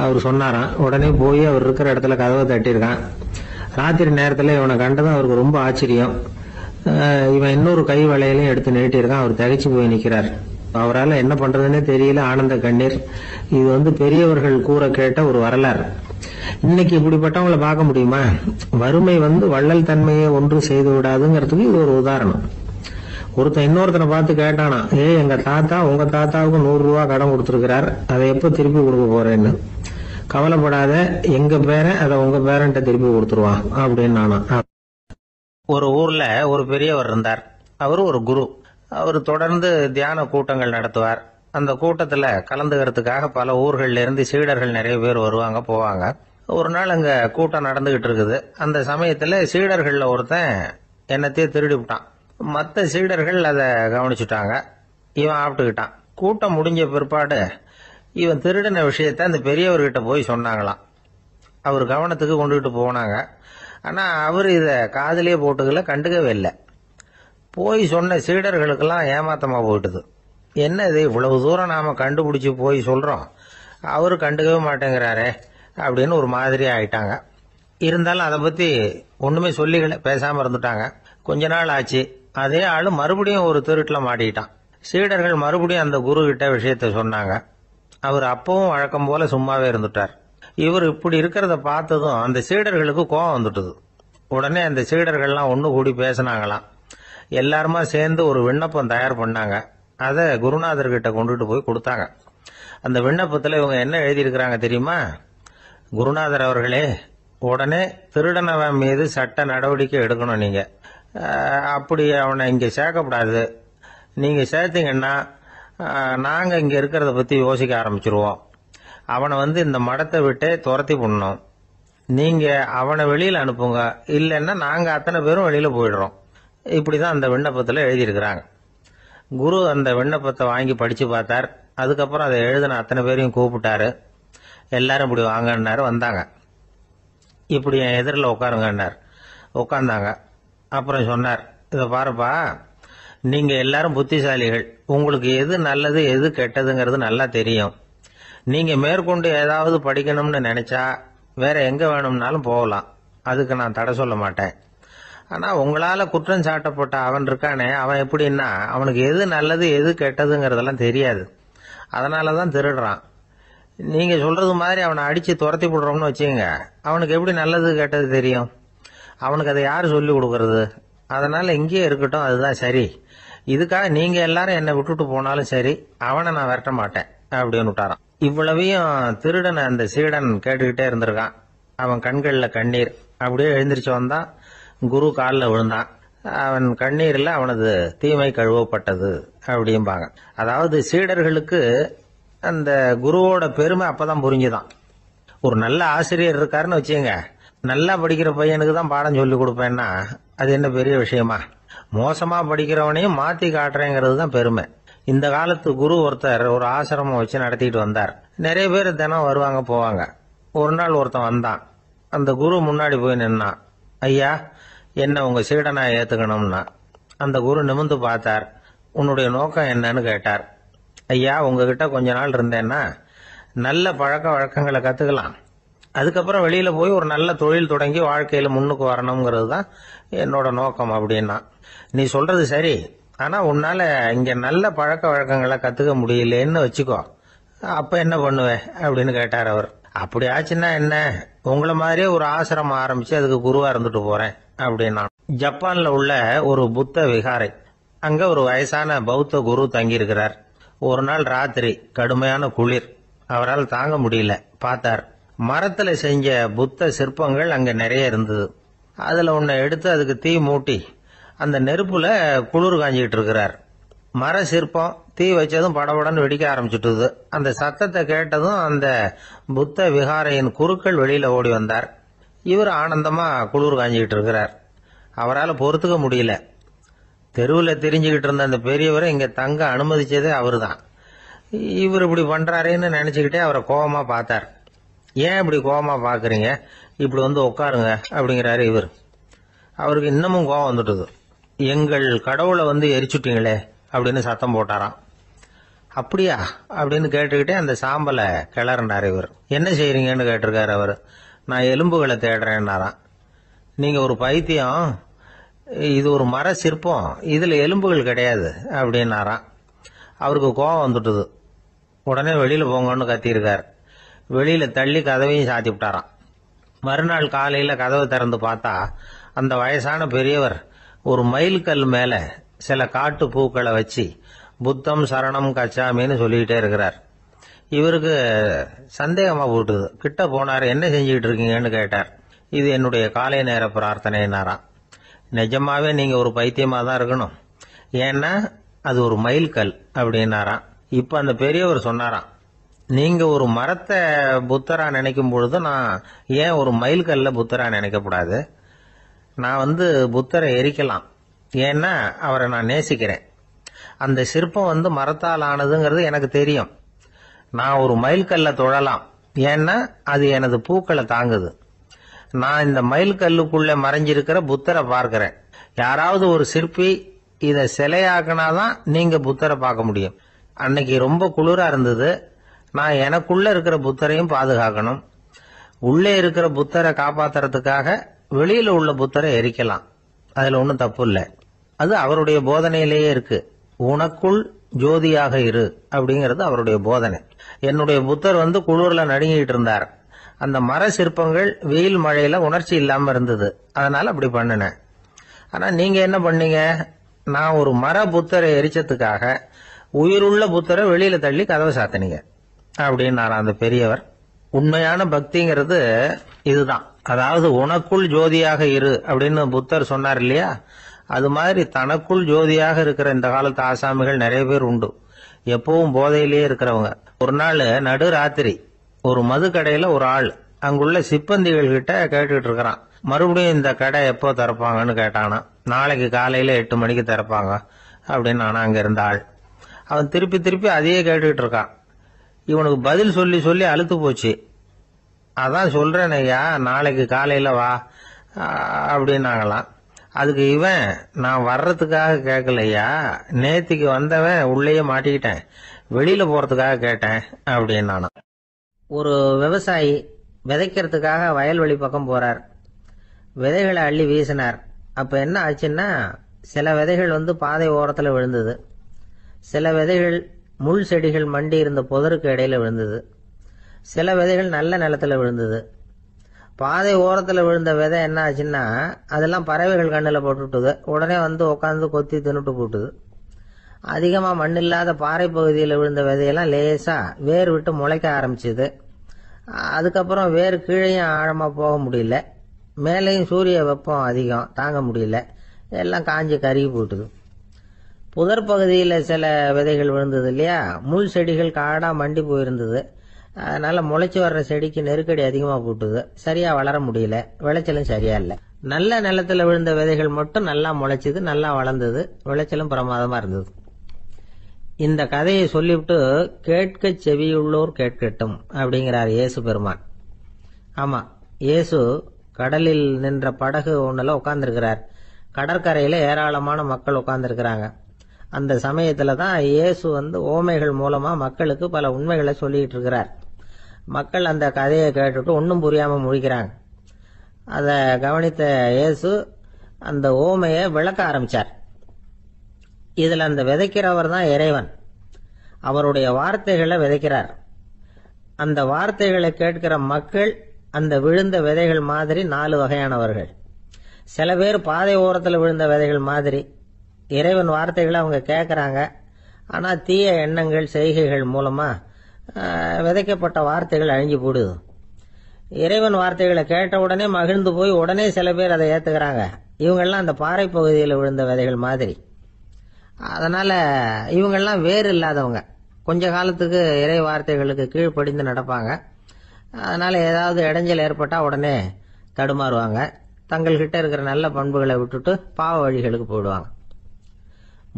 அவர் சொன்னாராம். உடனே போய் அவர் இருக்கிற இடத்துல கதவை தட்டியிருக்கான். ராத்திரி நேரத்துல இவனை கண்டதும் அவருக்கு ரொம்ப ஆச்சரியம். இவன் இன்னொரு கை வளையலையும் எடுத்து நீட்டியிருக்கான். அவர் திகைச்சு போய் நிக்கிறார். அவரால் என்ன பண்றதுன்னே தெரியல, ஆனந்த கண்ணீர். இது வந்து பெரியவர்கள் கூற கேட்ட ஒரு வரலாறு. இன்னைக்கு இப்படிப்பட்டவங்களை பார்க்க முடியுமா? வறுமை வந்து வள்ளல் தன்மையை ஒன்று செய்து விடாதுங்கிறதுக்கு இது ஒரு உதாரணம். ஒருத்தன் இன்னொருத்தனை பார்த்து கேட்டானா, எங்க தாத்தா உங்க தாத்தாவுக்கு 100 ரூபா கடன் கொடுத்திருக்கிறார், அதை எப்ப திருப்பி கொடுக்க போறேன்னு. கவலைப்படாத, எங்க பேரன் அதை உங்க பேரன்ட்ட திருப்பி கொடுத்துருவான் அப்படின்னு நானா. ஒரு ஊர்ல ஒரு பெரியவர் இருந்தார். அவரு ஒரு குரு. அவர் தொடர்ந்து தியான கூட்டங்கள் நடத்துவார். அந்த கூட்டத்துல கலந்துக்கிறதுக்காக பல ஊர்கள்ல இருந்து சீடர்கள் நிறைய பேர் வருவாங்க போவாங்க. ஒரு நாள் அங்க கூட்டம் நடந்துகிட்டு இருக்குது. அந்த சமயத்துல சீடர்கள்ல ஒருத்தன் என்னத்தையே திருடி விட்டான். மற்ற சீடர்கள் அதை கவனிச்சுட்டாங்க. இவன் ஆப்பிட்டுக்கிட்டான். கூட்டம் முடிஞ்ச பிற்பாடு இவன் திருடின விஷயத்த அந்த பெரியவர்கிட்ட போய் சொன்னாங்களாம். அவர் கவனத்துக்கு கொண்டுகிட்டு போனாங்க. ஆனா அவர் இத காதலியே போட்டுக்கல, கண்டுக்கவே இல்லை. போய் சொன்ன சீடர்களுக்கெல்லாம் ஏமாத்தமா போயிட்டுது. என்ன இது, இவ்வளவு தூரம் நாம கண்டுபிடிச்சு போய் சொல்றோம், அவரு கண்டுக்கவே மாட்டேங்கிறாரே அப்படின்னு ஒரு மாதிரி ஆயிட்டாங்க. இருந்தாலும் அதை பத்தி ஒண்ணுமே சொல்லிக்கல, பேசாம இருந்துட்டாங்க. கொஞ்ச நாள் ஆச்சு. அதே ஆளு மறுபடியும் ஒரு திருட்டுல மாட்டிக்கிட்டான். சீடர்கள் மறுபடியும் அந்த குரு கிட்ட விஷயத்த சொன்னாங்க. அவர் அப்பவும் வழக்கம் போல சும்மாவே இருந்துட்டார். இவர் இப்படி இருக்கிறத பார்த்ததும் அந்த சீடர்களுக்கு கோபம் வந்துட்டுது. உடனே அந்த சீடர்கள்லாம் ஒண்ணு கூடி பேசினாங்களாம். எல்லாருமா சேர்ந்து ஒரு விண்ணப்பம் தயார் பண்ணாங்க. அதை குருநாதர்கிட்ட கொண்டுட்டு போய் கொடுத்தாங்க. அந்த விண்ணப்பத்துல இவங்க என்ன எழுதியிருக்கிறாங்க தெரியுமா? குருநாதர் அவர்களே, உடனே திருடனவன் மீது சட்ட நடவடிக்கை எடுக்கணும். நீங்க அப்படி அவனை இங்க சேர்க்கப்படாது. நீங்க சேர்த்தீங்கன்னா நாங்க இங்க இருக்கிறத பத்தி யோசிக்க ஆரம்பிச்சிருவோம். அவனை இந்த மடத்தை விட்டே துரத்தி பண்ணணும். நீங்க அவனை வெளியில அனுப்புங்க, இல்லைன்னா நாங்க அத்தனை பேரும் வெளியில போயிடுறோம். இப்படிதான் அந்த விண்ணப்பத்துல எழுதியிருக்கிறாங்க. குரு அந்த விண்ணப்பத்தை வாங்கி படிச்சு பார்த்தார். அதுக்கப்புறம் அதை எழுதின அத்தனை பேரையும் கூப்பிட்டாரு. எல்லாரும் இப்படி வாங்கன்னாரு. வந்தாங்க. இப்படி என் எதிரில் உட்காருங்கன்னார். உட்கார்ந்தாங்க. அப்புறம் சொன்னார், இதை பாருப்பா, நீங்க எல்லாரும் புத்திசாலிகள். உங்களுக்கு எது நல்லது எது கெட்டதுங்கிறது நல்லா தெரியும். நீங்க மேற்கொண்டு ஏதாவது படிக்கணும்னு நினைச்சா வேற எங்க வேணும்னாலும் போகலாம். அதுக்கு நான் தடை சொல்ல மாட்டேன். ஆனா உங்களால குற்றம் சாட்டப்பட்ட அவன் இருக்கானே, அவன் எப்படின்னா அவனுக்கு எது நல்லது எது கெட்டதுங்கிறதெல்லாம் தெரியாது. அதனாலதான் திருடுறான். நீங்க சொல்றது மாதிரி அவனை அடிச்சு துரத்தி போடுறோம்னு வச்சுக்கோங்க, அவனுக்கு எப்படி நல்லது கெட்டது தெரியும்? அவனுக்கு அதை யாரு சொல்லி கொடுக்கறது? அதனால இங்கேயே இருக்கட்டும், அதுதான் சரி. இதுக்காக நீங்க எல்லாரும் என்னை விட்டுட்டு போனாலும் சரி, அவனை நான் விரட்ட மாட்டேன் அப்படின்னு விட்டாரான். இவ்வளவையும் திருடனை அந்த சீடன் கேட்டுக்கிட்டே இருந்திருக்கான். அவன் கண்கள்ல கண்ணீர். அப்படியே எழுந்திருச்சு வந்தான். குரு காலில் விழுந்தான். அவன் கண்ணீர்ல அவனது தீமை கழுவப்பட்டது அப்படிம்பாங்க. அதாவது சீடர்களுக்கு அந்த குருவோட பெருமை அப்பதான் புரிஞ்சுதான். ஒரு நல்ல ஆசிரியர் இருக்காருன்னு வச்சுங்க, நல்லா படிக்கிற பையனுக்கு தான் பாடம் சொல்லி கொடுப்பேன்னா அது என்ன பெரிய விஷயமா? மோசமா படிக்கிறவனையும் மாத்தி காட்டுறேங்கிறது தான் பெருமை. இந்த காலத்து குரு ஒருத்தர் ஒரு ஆசிரமம் வச்சு நடத்திட்டு வந்தார். நிறைய பேர் தினம் வருவாங்க போவாங்க. ஒரு நாள் ஒருத்தன் வந்தான். அந்த குரு முன்னாடி போய் நின்னான். ஐயா, என்ன உங்க சீடனா ஏத்துக்கணும்னா. அந்த குரு நிமிர்ந்து பார்த்தார். உன்னுடைய நோக்கம் என்னன்னு கேட்டார். ஐயா, உங்ககிட்ட கொஞ்ச நாள் இருந்தேன்னா நல்ல பழக்க வழக்கங்களை கத்துக்கலாம். அதுக்கப்புறம் வெளியில போய் ஒரு நல்ல தொழில் தொடங்கி வாழ்க்கையில முன்னுக்கு வரணுங்கிறது தான் என்னோட நோக்கம் அப்படின்னா. நீ சொல்றது சரி, ஆனா உன்னால இங்க நல்ல பழக்க வழக்கங்களை கத்துக்க முடியலன்னு வச்சுக்கோ, அப்ப என்ன பண்ணுவேன் அப்படின்னு கேட்டார் அவர். அப்படி ஆச்சுன்னா என்ன, உங்களை மாதிரியே ஒரு ஆசிரமம் ஆரம்பிச்சு அதுக்கு குருவா இருந்துட்டு போறேன் அப்படின்னா. ஜப்பான்ல உள்ள ஒரு புத்த விகாரை, அங்க ஒரு வயசான பௌத்த குரு தங்கி இருக்கிறார். ஒரு நாள் ராத்திரி கடுமையான குளிர். அவரால் தாங்க முடியல. பார்த்தார், மரத்துல செஞ்ச புத்த சிற்பங்கள் அங்க நிறைய இருந்தது. அதுல ஒன்ன எடுத்து அதுக்கு தீ மூட்டி அந்த நெருப்புல குளிர் காஞ்சிக்கிட்டு இருக்கிறார். மர சிற்பம் தீ வச்சதும் படபடன்னு வெடிக்க ஆரம்பிச்சுட்டுது. அந்த சத்தத்தை கேட்டதும் அந்த புத்த விகாரையின் குருக்கள் வெளியில ஓடி வந்தார். இவர் ஆனந்தமா குளிர் காஞ்சிக்கிட்டு இருக்கிறார். அவரால் பொறுத்துக்க முடியல. தெருவில் தெரிஞ்சுக்கிட்டு இருந்த அந்த பெரியவரை இங்க தங்க அனுமதிச்சதே அவரு தான். இவர் இப்படி பண்றாருன்னு நினைச்சுக்கிட்டே அவரை கோபமா பார்த்தார். ஏன் இப்படி கோபமா பாக்குறீங்க, இப்படி உட்காருங்க அப்படிங்கிறாரு இவர். அவருக்கு இன்னமும் கோபம் வந்துட்டுது. எங்கள் கடவுளை எரிச்சுட்டீங்களே அப்படின்னு சத்தம் போட்டாராம். அப்படியா அப்படின்னு கேட்டுக்கிட்டே அந்த சாம்பலை கிளறினார் இவர். என்ன செய்யறீங்கன்னு கேட்டிருக்காரு அவர். நான் எலும்புகளை தேடுறேன்னாராம். நீங்க ஒரு பைத்தியம், இது ஒரு மர சிற்பம், இதுல எலும்புகள் கிடையாது அப்படின்னாராம். அவருக்கு கோபம் வந்துட்டுது. உடனே வெளியில போங்கன்னு கத்தியிருக்காரு. வெளியில தள்ளி கதவையும் சாத்தி விட்டாராம். மறுநாள் காலையில கதவை திறந்து பார்த்தா அந்த வயசான பெரியவர் ஒரு மைல்கல் மேல சில காட்டு பூக்களை வச்சு புத்தம் சரணம் கச்சாமின்னு சொல்லிக்கிட்டே இருக்கிறார். இவருக்கு சந்தேகமா போட்டுது. கிட்ட போனார். என்ன செஞ்சுக்கிட்டு இருக்கீங்கன்னு கேட்டார். இது என்னுடைய காலை நேர பிரார்த்தனைனாராம். நிஜமாவே நீங்க ஒரு பைத்தியமா தான் இருக்கணும், ஏன்னா அது ஒரு மைல்கல் அப்படின்னாராம். இப்ப அந்த பெரியவர் சொன்னாராம், நீங்க ஒரு மரத்தை புத்தரா நினைக்கும் பொழுது நான் ஏன் ஒரு மைல்கல்ல புத்தரா நினைக்கக்கூடாது? நான் புத்தரை எரிக்கலாம், ஏன்னா அவரை நான் நேசிக்கிறேன். அந்த சிற்பம் மரத்தால் ஆனதுங்கிறது எனக்கு தெரியும். நான் ஒரு மைல்கல்ல தொழலாம், ஏன்னா அது எனது பூக்களை தாங்குது. நான் இந்த மைல்கல்லுக்குள்ள மறைஞ்சிருக்கிற புத்தரை பார்க்கிறேன். யாராவது ஒரு சிற்பி இதை சிலையாக்குனாதான் நீங்க புத்தரை பார்க்க முடியும். அன்னைக்கு ரொம்ப குளிரா இருந்தது. நான் எனக்குள்ள இருக்கிற புத்தரையும் பாதுகாக்கணும். உள்ளே இருக்கிற புத்தரை காப்பாத்துறதுக்காக வெளியில உள்ள புத்தரை எரிக்கலாம், அதுல ஒன்றும் தப்பு இல்லை. அது அவருடைய போதனையிலேயே இருக்கு. உனக்குள் ஜோதியாக இரு அப்படிங்கிறது அவருடைய போதனை. என்னுடைய புத்தர் குளிர்ல நடுங்கிட்டு இருந்தார். அந்த மர சிற்பங்கள் வெயில் மழையில உணர்ச்சி இல்லாம இருந்தது, அதனால அப்படி பண்ணினேன். ஆனா நீங்க என்ன பண்ணீங்க? நான் ஒரு மர புத்தரை எரிச்சதுக்காக உயிருள்ள புத்தரை வெளியில தள்ளி கதவை சாத்தினீங்க அப்படின்னாரா அந்த பெரியவர். உண்மையான பக்திங்கிறது இதுதான். அதாவது உனக்குள் ஜோதியாக இரு அப்படின்னு புத்தர் சொன்னார் இல்லையா, அது மாதிரி தனக்குள் ஜோதியாக இருக்கிற இந்த காலத்து ஆசாமிகள் நிறைய பேர் உண்டு. எப்பவும் போதையிலேயே இருக்கிறவங்க. ஒரு நாள் நடு ராத்திரி ஒரு மது கடையில ஒரு ஆள் அங்குள்ள சிப்பந்திகள் கிட்ட கேட்டுட்டு இருக்கிறான். மறுபடியும் இந்த கடை எப்போ திறப்பாங்கன்னு கேட்டானா. நாளைக்கு காலையில 8 மணிக்கு திறப்பாங்க அப்படின்னு நானா அங்க இருந்த ஆள். அவன் திருப்பி திருப்பி அதையே கேட்டுக்கிட்டு இருக்கான். இவனுக்கு பதில் சொல்லி சொல்லி அழுத்து போச்சு. அதான் சொல்றேன் ஐயா, நாளைக்கு காலையில வா அப்படின்னாங்களாம். அதுக்கு இவன், நான் வர்றதுக்காக கேட்கலையா, நேத்திக்கு வந்தவன் உள்ளேயே மாட்டிக்கிட்டேன், வெளியில போறதுக்காக கேட்டேன் அப்படின்னானா. ஒரு விவசாயி விதைக்கிறதுக்காக வயல்வெளி பக்கம் போறார். விதைகளை அள்ளி வீசினார். அப்ப என்ன ஆச்சுன்னா, சில விதைகள் பாதை ஓரத்துல விழுந்தது, சில விதைகள் முள் செடிகள் மண்டி இருந்த புதருக்கு இடையில விழுந்தது, சில விதைகள் நல்ல நிலத்துல விழுந்தது. பாதை ஓரத்துல விழுந்த விதை என்ன ஆச்சுன்னா, அதெல்லாம் பறவைகள் கண்ணில் போட்டுட்டுது. உடனே உட்காந்து கொத்தி தின்னுட்டு போட்டுது. அதிகமா மண் இல்லாத பாறை பகுதியில் விழுந்த விதையெல்லாம் லேசா வேர் விட்டு முளைக்க ஆரம்பிச்சுது. அதுக்கப்புறம் வேர் கீழேயும் ஆழமா போக முடியல, மேலேயும் சூரிய வெப்பம் அதிகம் தாங்க முடியல, எல்லாம் காஞ்சி கருகி போட்டுது. புதர் பகுதியில் சில விதைகள் விழுந்தது இல்லையா, முள் செடிகள் காடா மண்டி போயிருந்தது. அதனால முளைச்சு வர்ற செடிக்கு நெருக்கடி அதிகமா போட்டுது, சரியா வளர முடியல, விளைச்சலும் சரியா இல்லை. நல்ல நிலத்துல விழுந்த விதைகள் மட்டும் நல்லா முளைச்சுது, நல்லா வளர்ந்தது, விளைச்சலும் பிரமாதமா இருந்தது. இந்த கதையை சொல்லிவிட்டு கேட்க செவியுள்ளோர் கேட்கட்டும் அப்படிங்கிறார் இயேசு பெருமான். ஆமா, இயேசு கடலில் நின்ற படகு ஒண்ணுல உட்கார்ந்துருக்கிறார். கடற்கரையில ஏராளமான மக்கள் உட்கார்ந்துருக்கிறாங்க. அந்த சமயத்துல தான் இயேசு ஓமைகள் மூலமா மக்களுக்கு பல உண்மைகளை சொல்லிட்டு இருக்கிறார். மக்கள் அந்த கதையை கேட்டுட்டு ஒன்னும் புரியாம முழிக்கிறாங்க. அத கவனித்த இயேசு அந்த ஓமையை விளக்க ஆரம்பிச்சார். இதுல அந்த விதைக்கிறவர் தான் இறைவன். அவருடைய வார்த்தைகளை விதைக்கிறார். அந்த வார்த்தைகளை கேட்கிற மக்கள் அந்த விழுந்த விதைகள் மாதிரி 4 வகையானவர்கள். சில பேர் பாதை ஓரத்தில் விழுந்த விதைகள் மாதிரி. இறைவன் வார்த்தைகளை அவங்க கேட்கறாங்க, ஆனா தீய எண்ணங்கள் செய்கைகள் மூலமா விதைக்கப்பட்ட வார்த்தைகள் அழிஞ்சு போடுது. இறைவன் வார்த்தைகளை கேட்ட உடனே மகிழ்ந்து போய் உடனே சில பேர் அதை ஏத்துக்கிறாங்க. இவங்கெல்லாம் அந்த பாறை பகுதியில் விழுந்த விதைகள் மாதிரி. அதனால இவங்கெல்லாம் வேறு இல்லாதவங்க. கொஞ்ச காலத்துக்கு இறை வார்த்தைகளுக்கு கீழ்ப்படிந்து நடப்பாங்க. அதனால ஏதாவது இடைஞ்சல் ஏற்பட்டா உடனே தடுமாறுவாங்க. தங்கள்கிட்ட இருக்கிற நல்ல பண்புகளை விட்டுட்டு பாவ வழிகளுக்கு போயிடுவாங்க.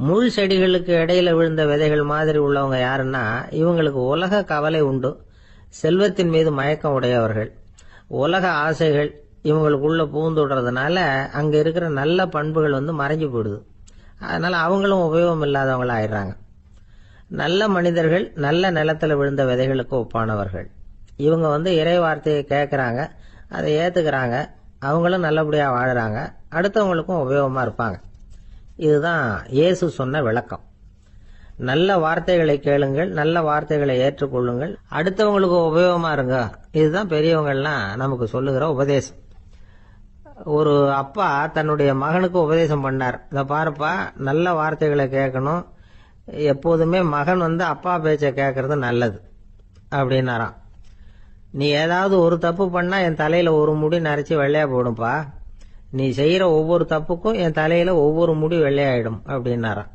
முள் செடிகளுக்கு இடையில விழுந்த விதைகள் மாதிரி உள்ளவங்க யாருன்னா, இவங்களுக்கு உலக கவலை உண்டு, செல்வத்தின் மீது மயக்கம் உடையவர்கள். உலக ஆசைகள் இவங்களுக்குள்ள பூந்துடுறதுனால அங்க இருக்கிற நல்ல பண்புகள் மறைஞ்சு போயிடுது. அதனால அவங்களும் உபயோகம் இல்லாதவங்களா ஆயிடுறாங்க. நல்ல மனிதர்கள் நல்ல நிலத்துல விழுந்த விதைகளுக்கு ஒப்பானவர்கள். இவங்க இறை வார்த்தையை கேட்கறாங்க, அதை ஏத்துக்கிறாங்க, அவங்களும் நல்லபடியா வாழறாங்க, அடுத்தவங்களுக்கும் உபயோகமா இருப்பாங்க. இதுதான் இயேசு சொன்ன விளக்கம். நல்ல வார்த்தைகளை கேளுங்கள், நல்ல வார்த்தைகளை ஏற்றுக்கொள்ளுங்கள், அடுத்தவங்களுக்கு உபயோகமா இருங்க. இதுதான் பெரியவங்கள்லாம் நமக்கு சொல்லுகிற உபதேசம். ஒரு அப்பா தன்னுடைய மகனுக்கு உபதேசம் பண்ணார். இத பாருப்பா, நல்ல வார்த்தைகளை கேட்கணும், எப்போதுமே மகன் அப்பா பேச்ச கேட்கறது நல்லது அப்படின்னாராம். நீ ஏதாவது ஒரு தப்பு பண்ணா என் தலையில ஒரு முடி நரைச்சி வெள்ளையா போடும்பா, நீ செய்யற ஒவ்வொரு தப்புக்கும் என் தலையில ஒவ்வொரு முடி வெள்ளையாயிடும் அப்படின்னாராம்.